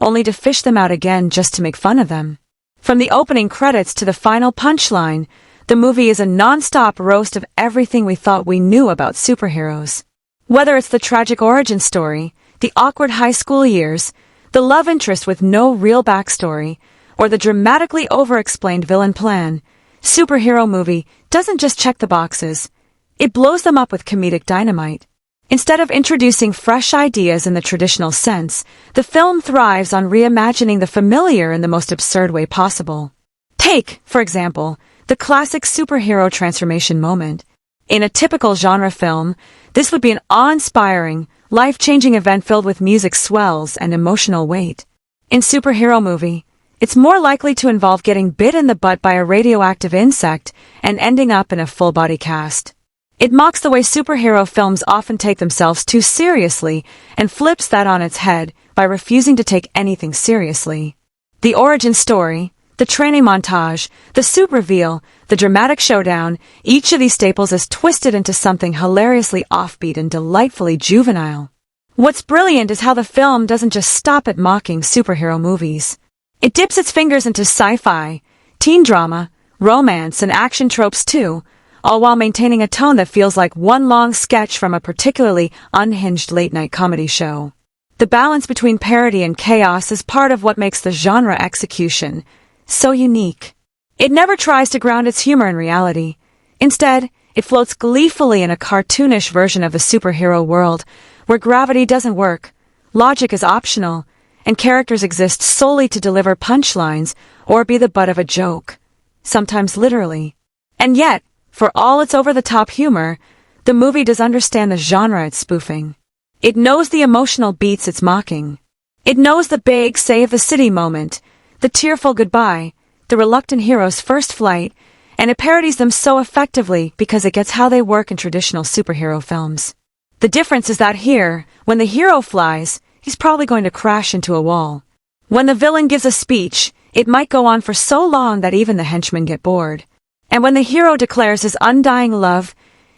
only to fish them out again just to make fun of them. From the opening credits to the final punchline, the movie is a non-stop roast of everything we thought we knew about superheroes. Whether it's the tragic origin story, the awkward high school years, the love interest with no real backstory, or the dramatically over-explained villain plan, superhero movie doesn't just check the boxes, it blows them up with comedic dynamite. Instead of introducing fresh ideas in the traditional sense, the film thrives on reimagining the familiar in the most absurd way possible. Take, for example, the classic superhero transformation moment. In a typical genre film, this would be an awe-inspiring, life-changing event filled with music swells and emotional weight. In superhero movie, it's more likely to involve getting bit in the butt by a radioactive insect and ending up in a full-body cast. It mocks the way superhero films often take themselves too seriously and flips that on its head by refusing to take anything seriously. The origin story, the training montage, the suit reveal, the dramatic showdown, each of these staples is twisted into something hilariously offbeat and delightfully juvenile. What's brilliant is how the film doesn't just stop at mocking superhero movies. It dips its fingers into sci-fi, teen drama, romance, and action tropes too, all while maintaining a tone that feels like one long sketch from a particularly unhinged late-night comedy show. The balance between parody and chaos is part of what makes the genre execution so unique. It never tries to ground its humor in reality. Instead, it floats gleefully in a cartoonish version of the superhero world, where gravity doesn't work, logic is optional, and characters exist solely to deliver punchlines or be the butt of a joke, sometimes literally. And yet, For all its over-the-top humor, the movie does understand the genre it's spoofing. It knows the emotional beats it's mocking. It knows the big save-the-city moment, the tearful goodbye, the reluctant hero's first flight, and it parodies them so effectively because it gets how they work in traditional superhero films. The difference is that here, when the hero flies, he's probably going to crash into a wall. When the villain gives a speech, it might go on for so long that even the henchmen get bored. And when the hero declares his undying love,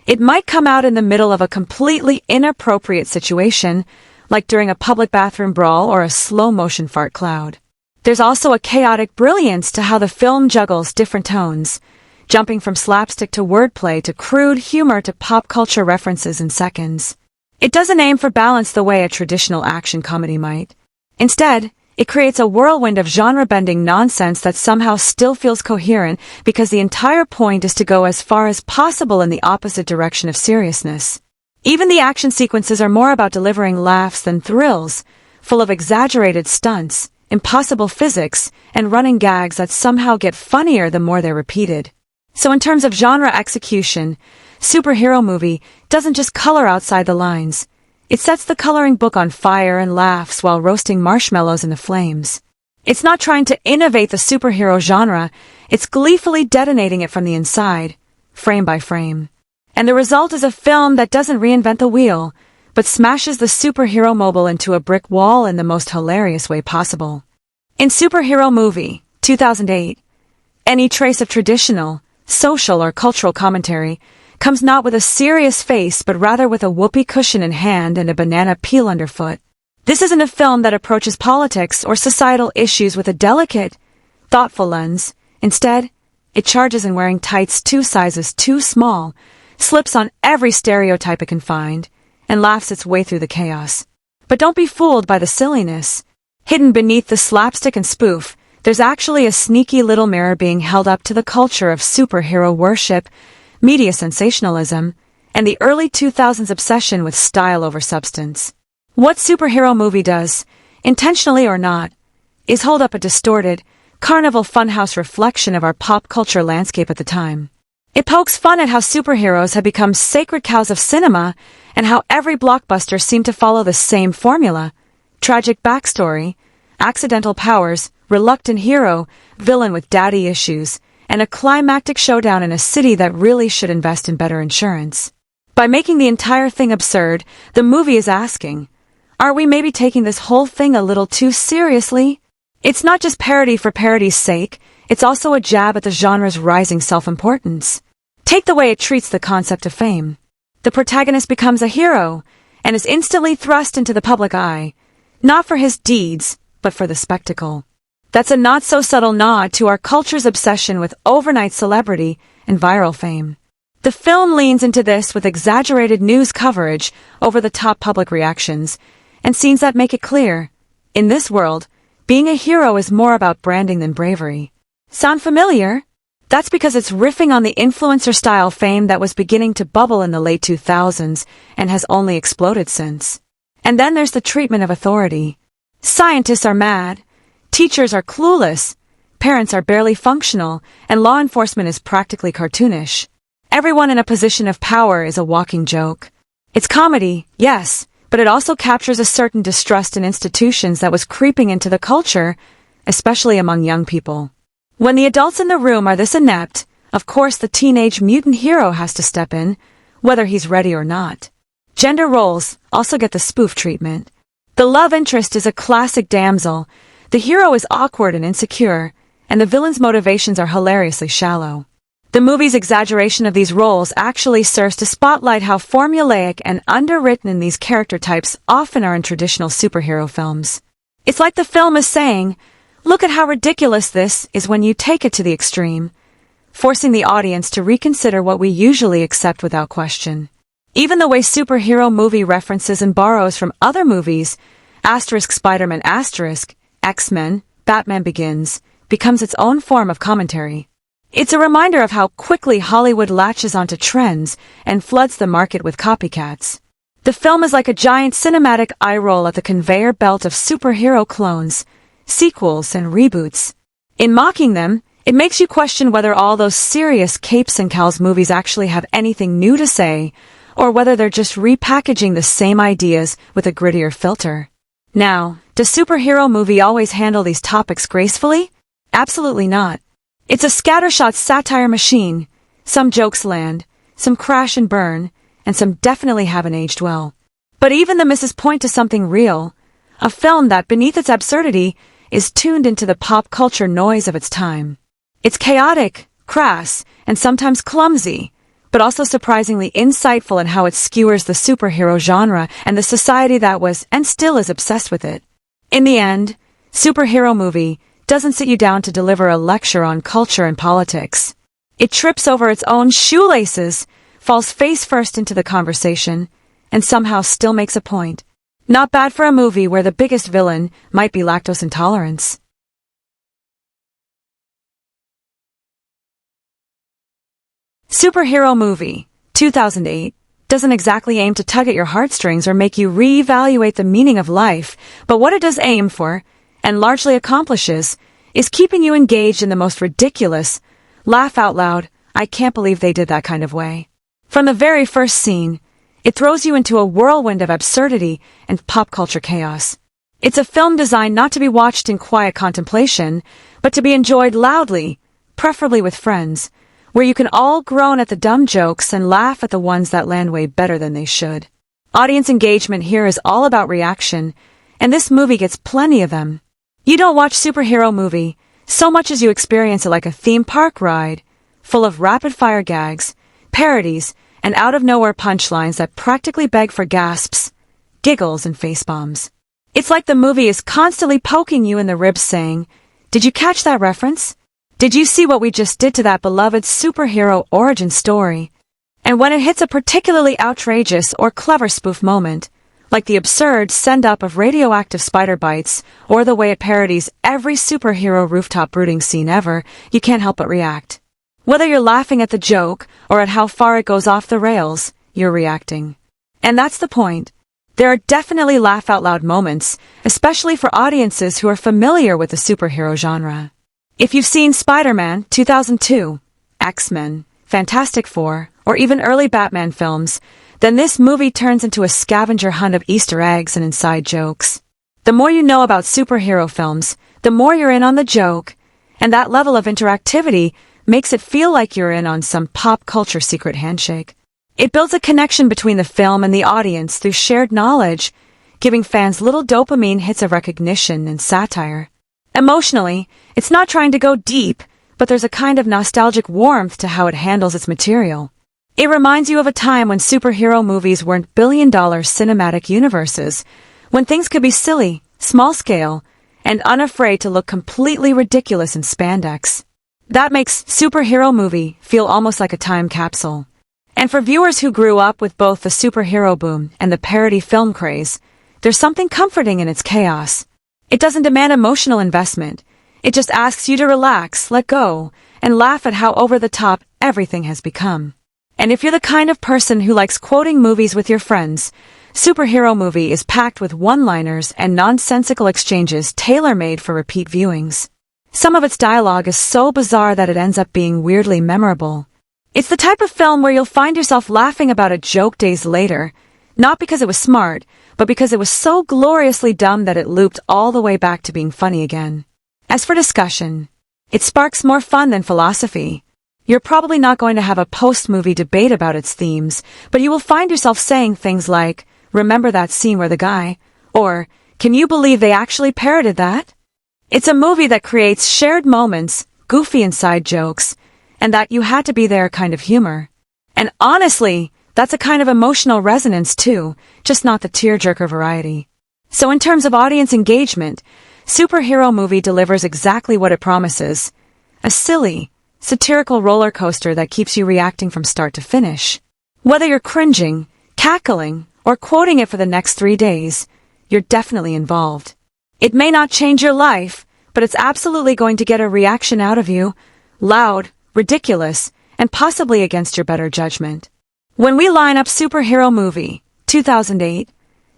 it might come out in the middle of a completely inappropriate situation, like during a public bathroom brawl or a slow-motion fart cloud. There's also a chaotic brilliance to how the film juggles different tones, jumping from slapstick to wordplay to crude humor to pop culture references in seconds. It doesn't aim for balance the way a traditional action comedy might. Instead, it creates a whirlwind of genre-bending nonsense that somehow still feels coherent because the entire point is to go as far as possible in the opposite direction of seriousness. Even the action sequences are more about delivering laughs than thrills, full of exaggerated stunts, impossible physics, and running gags that somehow get funnier the more they're repeated. So in terms of genre execution, Superhero Movie doesn't just color outside the lines. It sets the coloring book on fire and laughs while roasting marshmallows in the flames. It's not trying to innovate the superhero genre, it's gleefully detonating it from the inside, frame by frame. And the result is a film that doesn't reinvent the wheel, but smashes the superhero mobile into a brick wall in the most hilarious way possible. In Superhero Movie, 2008, any trace of traditional, social or cultural commentary comes not with a serious face but rather with a whoopee cushion in hand and a banana peel underfoot. This isn't a film that approaches politics or societal issues with a delicate, thoughtful lens. Instead, it charges in wearing tights 2 sizes too small, slips on every stereotype it can find, and laughs its way through the chaos. But don't be fooled by the silliness. Hidden beneath the slapstick and spoof, there's actually a sneaky little mirror being held up to the culture of superhero worship, media sensationalism, and the early 2000s obsession with style over substance. What Superhero Movie does, intentionally or not, is hold up a distorted, carnival funhouse reflection of our pop culture landscape at the time. It pokes fun at how superheroes have become sacred cows of cinema and how every blockbuster seemed to follow the same formula: tragic backstory, accidental powers, reluctant hero, villain with daddy issues, and a climactic showdown in a city that really should invest in better insurance. By making the entire thing absurd, the movie is asking, are we maybe taking this whole thing a little too seriously? It's not just parody for parody's sake, it's also a jab at the genre's rising self-importance. Take the way it treats the concept of fame. The protagonist becomes a hero, and is instantly thrust into the public eye, not for his deeds, but for the spectacle. That's a not-so-subtle nod to our culture's obsession with overnight celebrity and viral fame. The film leans into this with exaggerated news coverage, over-the-top public reactions, and scenes that make it clear, in this world, being a hero is more about branding than bravery. Sound familiar? That's because it's riffing on the influencer-style fame that was beginning to bubble in the late 2000s and has only exploded since. And then there's the treatment of authority. Scientists are mad. Teachers are clueless, parents are barely functional, and law enforcement is practically cartoonish. Everyone in a position of power is a walking joke. It's comedy, yes, but it also captures a certain distrust in institutions that was creeping into the culture, especially among young people. When the adults in the room are this inept, of course the teenage mutant hero has to step in, whether he's ready or not. Gender roles also get the spoof treatment. The love interest is a classic damsel. The hero is awkward and insecure, and the villain's motivations are hilariously shallow. The movie's exaggeration of these roles actually serves to spotlight how formulaic and underwritten these character types often are in traditional superhero films. It's like the film is saying, look at how ridiculous this is when you take it to the extreme, forcing the audience to reconsider what we usually accept without question. Even the way Superhero Movie references and borrows from other movies, Spider-Man X-Men, Batman Begins, becomes its own form of commentary. It's a reminder of how quickly Hollywood latches onto trends and floods the market with copycats. The film is like a giant cinematic eye roll at the conveyor belt of superhero clones, sequels, and reboots. In mocking them, It makes you question whether all those serious capes and cows movies actually have anything new to say, or whether they're just repackaging the same ideas with a grittier filter. Now, does superhero movie always handle these topics gracefully? Absolutely not. It's a scattershot satire machine. Some jokes land, some crash and burn, and some definitely haven't aged well. But even the misses point to something real, a film that, beneath its absurdity, is tuned into the pop culture noise of its time. It's chaotic, crass, and sometimes clumsy, but also surprisingly insightful in how it skewers the superhero genre and the society that was and still is obsessed with it. In the end, superhero movie doesn't sit you down to deliver a lecture on culture and politics. It trips over its own shoelaces, falls face first into the conversation, and somehow still makes a point. Not bad for a movie where the biggest villain might be lactose intolerance. Superhero movie, 2008, doesn't exactly aim to tug at your heartstrings or make you reevaluate the meaning of life, but what it does aim for, and largely accomplishes, is keeping you engaged in the most ridiculous, laugh out loud, I can't believe they did that kind of way. From the very first scene, it throws you into a whirlwind of absurdity and pop culture chaos. It's a film designed not to be watched in quiet contemplation, but to be enjoyed loudly, preferably with friends, where you can all groan at the dumb jokes and laugh at the ones that land way better than they should. Audience engagement here is all about reaction, and this movie gets plenty of them. You don't watch superhero movie so much as you experience it like a theme park ride, full of rapid-fire gags, parodies, and out-of-nowhere punchlines that practically beg for gasps, giggles, and face-bombs. It's like the movie is constantly poking you in the ribs saying, "Did you catch that reference? Did you see what we just did to that beloved superhero origin story?" And when it hits a particularly outrageous or clever spoof moment, like the absurd send-up of radioactive spider bites or the way it parodies every superhero rooftop brooding scene ever, you can't help but react. Whether you're laughing at the joke or at how far it goes off the rails, you're reacting. And that's the point. There are definitely laugh-out-loud moments, especially for audiences who are familiar with the superhero genre. If you've seen Spider-Man 2002, X-Men, Fantastic Four, or even early Batman films, then this movie turns into a scavenger hunt of Easter eggs and inside jokes. The more you know about superhero films, the more you're in on the joke, and that level of interactivity makes it feel like you're in on some pop culture secret handshake. It builds a connection between the film and the audience through shared knowledge, giving fans little dopamine hits of recognition and satire. Emotionally, it's not trying to go deep, but there's a kind of nostalgic warmth to how it handles its material. It reminds you of a time when superhero movies weren't billion-dollar cinematic universes, when things could be silly, small-scale, and unafraid to look completely ridiculous in spandex. That makes superhero movie feel almost like a time capsule. And for viewers who grew up with both the superhero boom and the parody film craze, there's something comforting in its chaos. It doesn't demand emotional investment. It just asks you to relax, let go, and laugh at how over-the-top everything has become. And if you're the kind of person who likes quoting movies with your friends, superhero movie is packed with one-liners and nonsensical exchanges tailor-made for repeat viewings. Some of its dialogue is so bizarre that it ends up being weirdly memorable. It's the type of film where you'll find yourself laughing about a joke days later, not because it was smart, but because it was so gloriously dumb that it looped all the way back to being funny again. As for discussion, it sparks more fun than philosophy. You're probably not going to have a post-movie debate about its themes, but you will find yourself saying things like, "Remember that scene where the guy," or, "Can you believe they actually parodied that?" It's a movie that creates shared moments, goofy inside jokes, and that you had to be there kind of humor. And honestly, that's a kind of emotional resonance too, just not the tearjerker variety. So in terms of audience engagement, superhero movie delivers exactly what it promises. A silly, satirical roller coaster that keeps you reacting from start to finish. Whether you're cringing, cackling, or quoting it for the next 3 days, you're definitely involved. It may not change your life, but it's absolutely going to get a reaction out of you, loud, ridiculous, and possibly against your better judgment. When we line up superhero movie, 2008,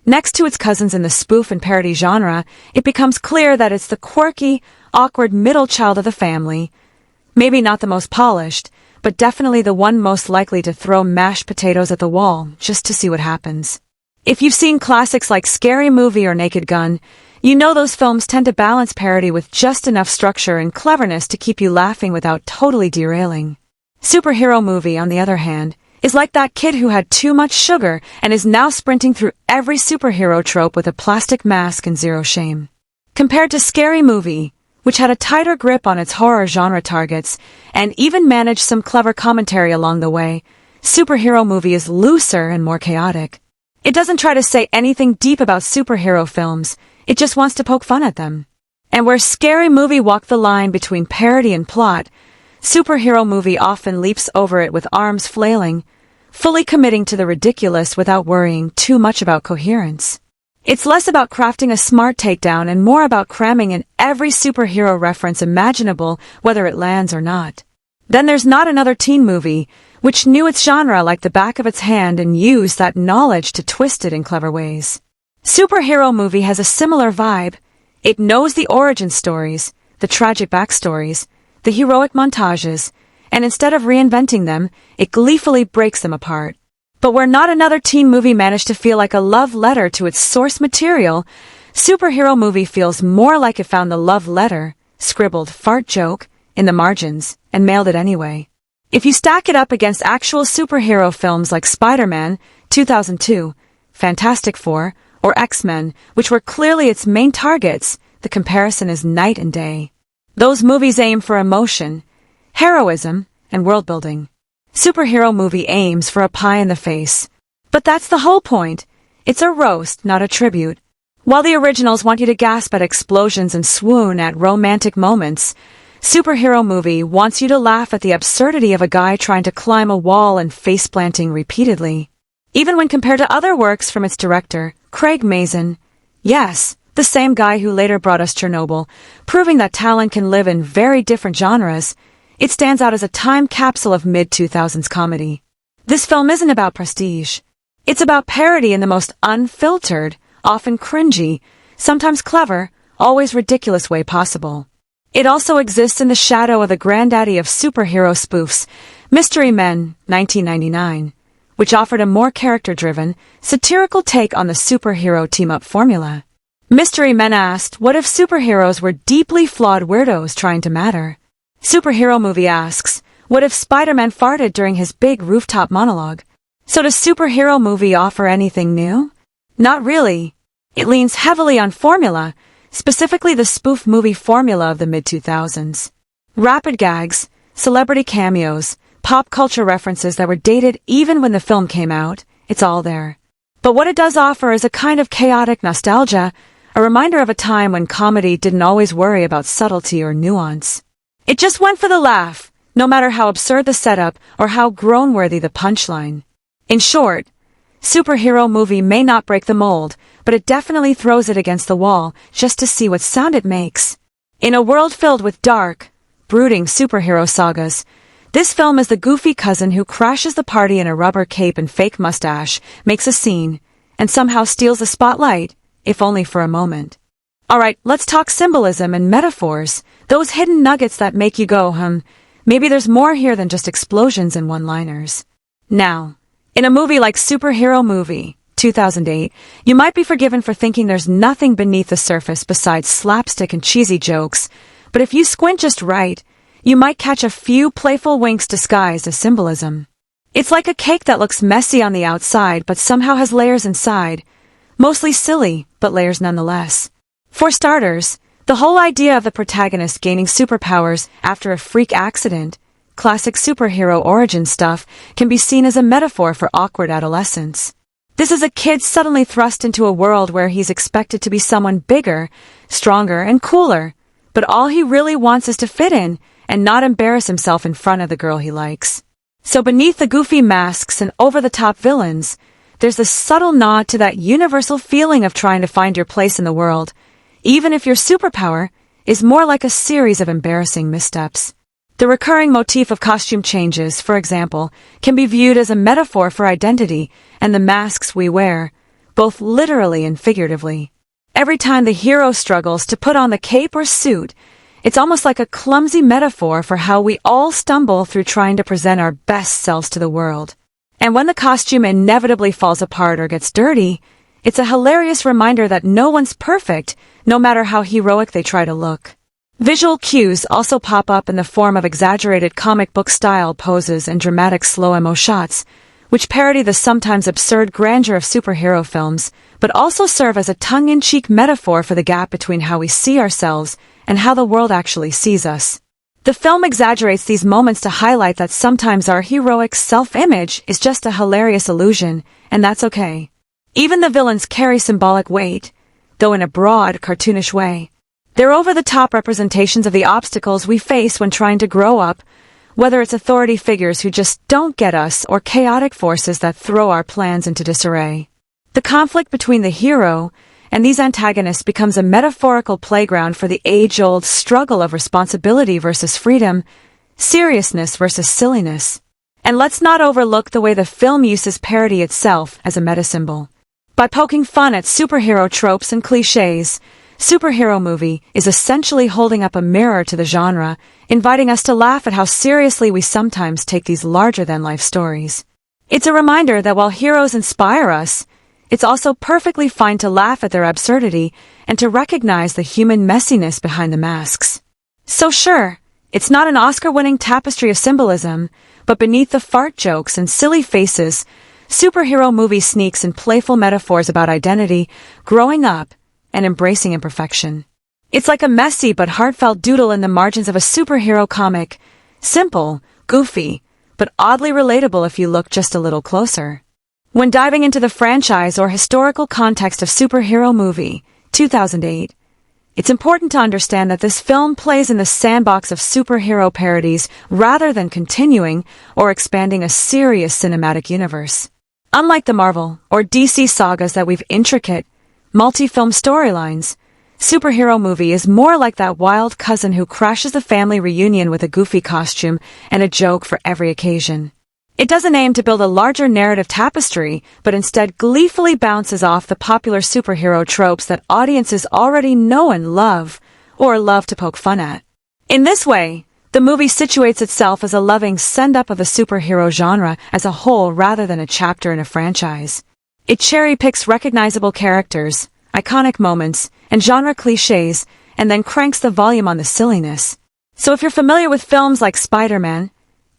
next to its cousins in the spoof and parody genre, it becomes clear that it's the quirky, awkward middle child of the family, Maybe not the most polished, but definitely the one most likely to throw mashed potatoes at the wall just to see what happens. If you've seen classics like Scary Movie or Naked Gun, you know those films tend to balance parody with just enough structure and cleverness to keep you laughing without totally derailing. Superhero Movie, on the other hand, is like that kid who had too much sugar and is now sprinting through every superhero trope with a plastic mask and zero shame. Compared to Scary Movie, which had a tighter grip on its horror genre targets and even managed some clever commentary along the way, Superhero Movie is looser and more chaotic. It doesn't try to say anything deep about superhero films, it just wants to poke fun at them. And where Scary Movie walked the line between parody and plot, Superhero Movie often leaps over it with arms flailing, fully committing to the ridiculous without worrying too much about coherence. It's less about crafting a smart takedown and more about cramming in every superhero reference imaginable, whether it lands or not. Then there's Not Another Teen Movie, which knew its genre like the back of its hand and used that knowledge to twist it in clever ways. Superhero Movie has a similar vibe. It knows the origin stories, the tragic backstories, the heroic montages, and instead of reinventing them, it gleefully breaks them apart. But where Not Another Teen Movie managed to feel like a love letter to its source material, Superhero Movie feels more like it found the love letter, scribbled fart joke, in the margins, and mailed it anyway. If you stack it up against actual superhero films like Spider-Man, 2002, Fantastic Four, or X-Men, which were clearly its main targets, the comparison is night and day. Those movies aim for emotion, heroism, and world-building. Superhero Movie aims for a pie in the face. But that's the whole point. It's a roast, not a tribute. While the originals want you to gasp at explosions and swoon at romantic moments, Superhero Movie wants you to laugh at the absurdity of a guy trying to climb a wall and face-planting repeatedly. Even when compared to other works from its director, Craig Mazin, yes, the same guy who later brought us Chernobyl, proving that talent can live in very different genres, it stands out as a time capsule of mid-2000s comedy. This film isn't about prestige. It's about parody in the most unfiltered, often cringy, sometimes clever, always ridiculous way possible. It also exists in the shadow of the granddaddy of superhero spoofs, Mystery Men, 1999, which offered a more character-driven, satirical take on the superhero team-up formula. Mystery Men asked, what if superheroes were deeply flawed weirdos trying to matter? Superhero Movie asks, what if Spider-Man farted during his big rooftop monologue? So does Superhero Movie offer anything new? Not really. It leans heavily on formula, specifically the spoof movie formula of the mid-2000s. Rapid gags, celebrity cameos, pop culture references that were dated even when the film came out, it's all there. But what it does offer is a kind of chaotic nostalgia, a reminder of a time when comedy didn't always worry about subtlety or nuance. It just went for the laugh, no matter how absurd the setup or how groan-worthy the punchline. In short, Superhero Movie may not break the mold, but it definitely throws it against the wall just to see what sound it makes. In a world filled with dark, brooding superhero sagas, this film is the goofy cousin who crashes the party in a rubber cape and fake mustache, makes a scene, and somehow steals the spotlight, if only for a moment. Alright, let's talk symbolism and metaphors, those hidden nuggets that make you go, maybe there's more here than just explosions and one-liners. Now, in a movie like Superhero Movie, 2008, you might be forgiven for thinking there's nothing beneath the surface besides slapstick and cheesy jokes, but if you squint just right, you might catch a few playful winks disguised as symbolism. It's like a cake that looks messy on the outside but somehow has layers inside, mostly silly, but layers nonetheless. For starters, the whole idea of the protagonist gaining superpowers after a freak accident, classic superhero origin stuff, can be seen as a metaphor for awkward adolescence. This is a kid suddenly thrust into a world where he's expected to be someone bigger, stronger, and cooler, but all he really wants is to fit in and not embarrass himself in front of the girl he likes. So beneath the goofy masks and over-the-top villains, there's a subtle nod to that universal feeling of trying to find your place in the world, even if your superpower is more like a series of embarrassing missteps. The recurring motif of costume changes, for example, can be viewed as a metaphor for identity and the masks we wear, both literally and figuratively. Every time the hero struggles to put on the cape or suit, It's almost like a clumsy metaphor for how we all stumble through trying to present our best selves to the world. And when the costume inevitably falls apart or gets dirty, it's a hilarious reminder that no one's perfect, no matter how heroic they try to look. Visual cues also pop up in the form of exaggerated comic book style poses and dramatic slow-mo shots, which parody the sometimes absurd grandeur of superhero films, but also serve as a tongue-in-cheek metaphor for the gap between how we see ourselves and how the world actually sees us. The film exaggerates these moments to highlight that sometimes our heroic self-image is just a hilarious illusion, and that's okay. Even the villains carry symbolic weight, though in a broad, cartoonish way. They're over-the-top representations of the obstacles we face when trying to grow up, whether it's authority figures who just don't get us or chaotic forces that throw our plans into disarray. The conflict between the hero and these antagonists becomes a metaphorical playground for the age-old struggle of responsibility versus freedom, seriousness versus silliness. And let's not overlook the way the film uses parody itself as a meta-symbol. By poking fun at superhero tropes and cliches, Superhero Movie is essentially holding up a mirror to the genre, inviting us to laugh at how seriously we sometimes take these larger-than-life stories. It's a reminder that while heroes inspire us, it's also perfectly fine to laugh at their absurdity and to recognize the human messiness behind the masks. So sure, it's not an Oscar-winning tapestry of symbolism, but beneath the fart jokes and silly faces, Superhero Movie sneaks in playful metaphors about identity, growing up, and embracing imperfection. It's like a messy but heartfelt doodle in the margins of a superhero comic, simple, goofy, but oddly relatable if you look just a little closer. When diving into the franchise or historical context of Superhero Movie, 2008, it's important to understand that this film plays in the sandbox of superhero parodies rather than continuing or expanding a serious cinematic universe. Unlike the Marvel or DC sagas that weave intricate, multi-film storylines, Superhero Movie is more like that wild cousin who crashes the family reunion with a goofy costume and a joke for every occasion. It doesn't aim to build a larger narrative tapestry, but instead gleefully bounces off the popular superhero tropes that audiences already know and love, or love to poke fun at. In this way, the movie situates itself as a loving send-up of the superhero genre as a whole rather than a chapter in a franchise. It cherry-picks recognizable characters, iconic moments, and genre cliches, and then cranks the volume on the silliness. So if you're familiar with films like Spider-Man,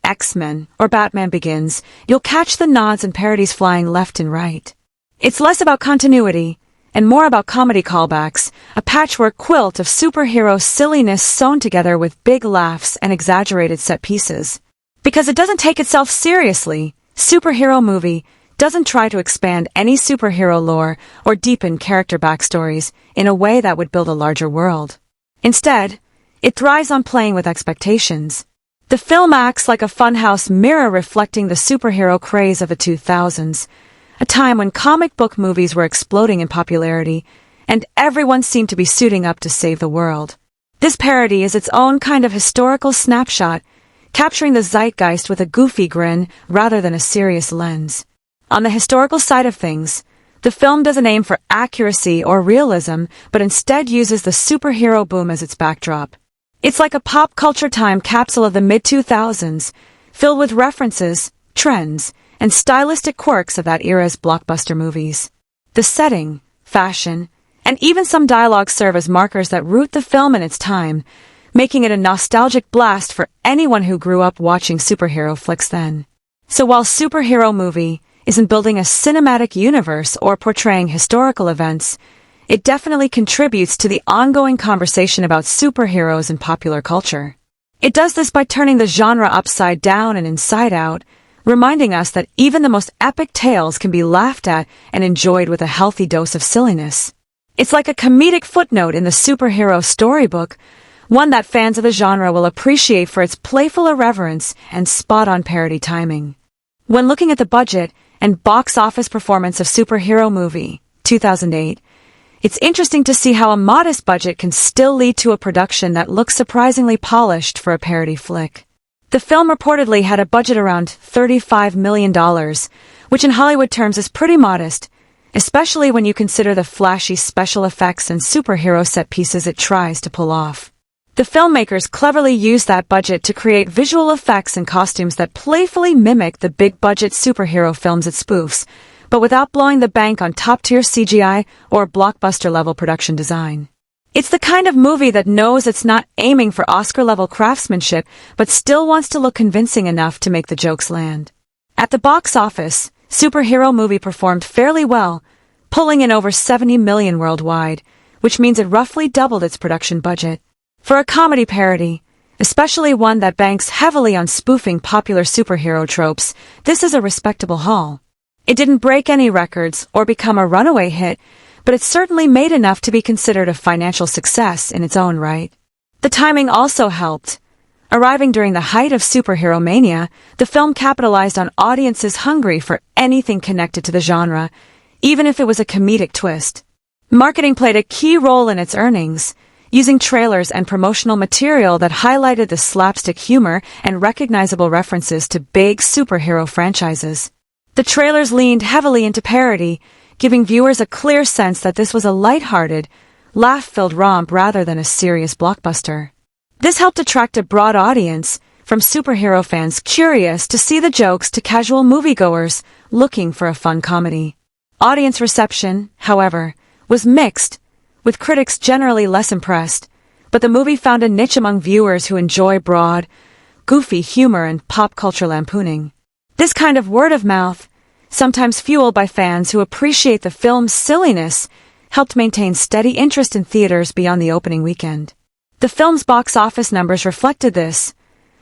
X-Men, or Batman Begins, you'll catch the nods and parodies flying left and right. It's less about continuity, and more about comedy callbacks, a patchwork quilt of superhero silliness sewn together with big laughs and exaggerated set pieces. Because it doesn't take itself seriously, Superhero Movie doesn't try to expand any superhero lore or deepen character backstories in a way that would build a larger world. Instead, it thrives on playing with expectations. The film acts like a funhouse mirror reflecting the superhero craze of the 2000s, a time when comic book movies were exploding in popularity, and everyone seemed to be suiting up to save the world. This parody is its own kind of historical snapshot, capturing the zeitgeist with a goofy grin rather than a serious lens. On the historical side of things, the film doesn't aim for accuracy or realism, but instead uses the superhero boom as its backdrop. It's like a pop culture time capsule of the mid-2000s, filled with references, trends, and stylistic quirks of that era's blockbuster movies. The setting, fashion, and even some dialogue serve as markers that root the film in its time, making it a nostalgic blast for anyone who grew up watching superhero flicks then. So while Superhero Movie isn't building a cinematic universe or portraying historical events, it definitely contributes to the ongoing conversation about superheroes in popular culture. It does this by turning the genre upside down and inside out, reminding us that even the most epic tales can be laughed at and enjoyed with a healthy dose of silliness. It's like a comedic footnote in the superhero storybook, one that fans of the genre will appreciate for its playful irreverence and spot-on parody timing. When looking at the budget and box office performance of Superhero Movie, 2008, it's interesting to see how a modest budget can still lead to a production that looks surprisingly polished for a parody flick. The film reportedly had a budget around $35 million, which in Hollywood terms is pretty modest, especially when you consider the flashy special effects and superhero set pieces it tries to pull off. The filmmakers cleverly used that budget to create visual effects and costumes that playfully mimic the big-budget superhero films it spoofs, but without blowing the bank on top-tier CGI or blockbuster-level production design. It's the kind of movie that knows it's not aiming for Oscar-level craftsmanship, but still wants to look convincing enough to make the jokes land. At the box office, Superhero Movie performed fairly well, pulling in over $70 million worldwide, which means it roughly doubled its production budget. For a comedy parody, especially one that banks heavily on spoofing popular superhero tropes, this is a respectable haul. It didn't break any records or become a runaway hit, but it certainly made enough to be considered a financial success in its own right. The timing also helped. Arriving during the height of superhero mania, the film capitalized on audiences hungry for anything connected to the genre, even if it was a comedic twist. Marketing played a key role in its earnings, using trailers and promotional material that highlighted the slapstick humor and recognizable references to big superhero franchises. The trailers leaned heavily into parody, giving viewers a clear sense that this was a lighthearted, laugh-filled romp rather than a serious blockbuster. This helped attract a broad audience, from superhero fans curious to see the jokes to casual moviegoers looking for a fun comedy. Audience reception, however, was mixed, with critics generally less impressed, but the movie found a niche among viewers who enjoy broad, goofy humor and pop culture lampooning. This kind of word of mouth, sometimes fueled by fans who appreciate the film's silliness, helped maintain steady interest in theaters beyond the opening weekend. The film's box office numbers reflected this,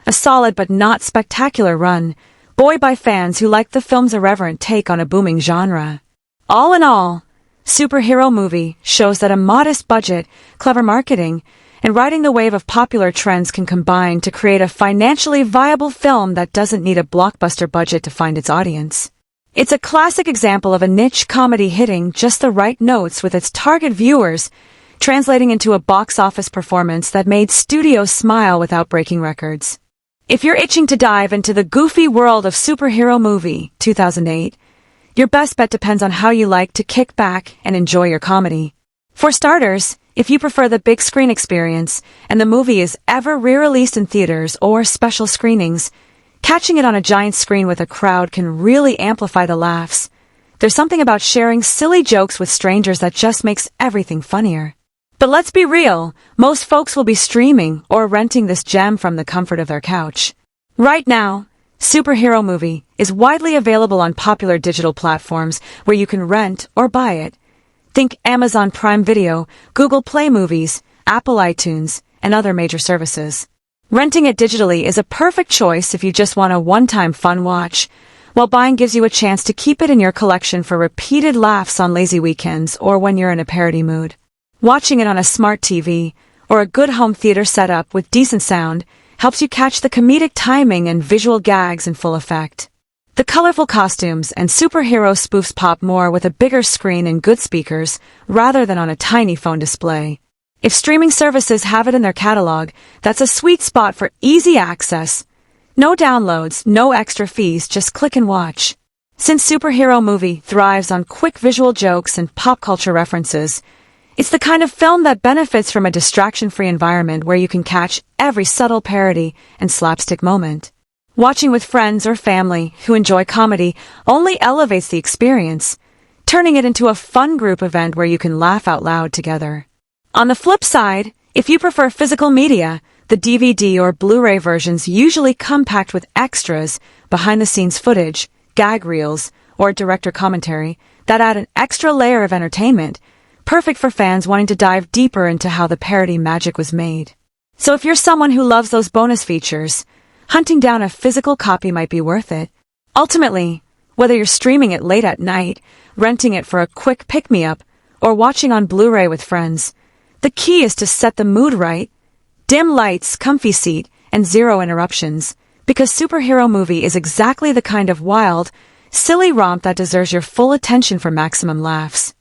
a solid but not spectacular run, buoyed by fans who liked the film's irreverent take on a booming genre. All in all, Superhero Movie shows that a modest budget, clever marketing, and riding the wave of popular trends can combine to create a financially viable film that doesn't need a blockbuster budget to find its audience. It's a classic example of a niche comedy hitting just the right notes with its target viewers, translating into a box office performance that made studios smile without breaking records. If you're itching to dive into the goofy world of Superhero Movie 2008, your best bet depends on how you like to kick back and enjoy your comedy. For starters, if you prefer the big screen experience and the movie is ever re-released in theaters or special screenings, catching it on a giant screen with a crowd can really amplify the laughs. There's something about sharing silly jokes with strangers that just makes everything funnier. But let's be real, most folks will be streaming or renting this gem from the comfort of their couch. Right now, Superhero Movie is widely available on popular digital platforms where you can rent or buy it. Think Amazon Prime Video, Google Play Movies, Apple iTunes, and other major services. Renting it digitally is a perfect choice if you just want a one-time fun watch, while buying gives you a chance to keep it in your collection for repeated laughs on lazy weekends or when you're in a parody mood. Watching it on a smart TV or a good home theater setup with decent sound helps you catch the comedic timing and visual gags in full effect. The colorful costumes and superhero spoofs pop more with a bigger screen and good speakers rather than on a tiny phone display. If streaming services have it in their catalog, that's a sweet spot for easy access. No downloads, no extra fees, just click and watch. Since Superhero Movie thrives on quick visual jokes and pop culture references, it's the kind of film that benefits from a distraction-free environment where you can catch every subtle parody and slapstick moment. Watching with friends or family who enjoy comedy only elevates the experience, turning it into a fun group event where you can laugh out loud together. On the flip side, if you prefer physical media, the DVD or Blu-ray versions usually come packed with extras, behind-the-scenes footage, gag reels, or director commentary that add an extra layer of entertainment, perfect for fans wanting to dive deeper into how the parody magic was made. So if you're someone who loves those bonus features, hunting down a physical copy might be worth it. Ultimately, whether you're streaming it late at night, renting it for a quick pick-me-up, or watching on Blu-ray with friends, the key is to set the mood right, dim lights, comfy seat, and zero interruptions, because Superhero Movie is exactly the kind of wild, silly romp that deserves your full attention for maximum laughs.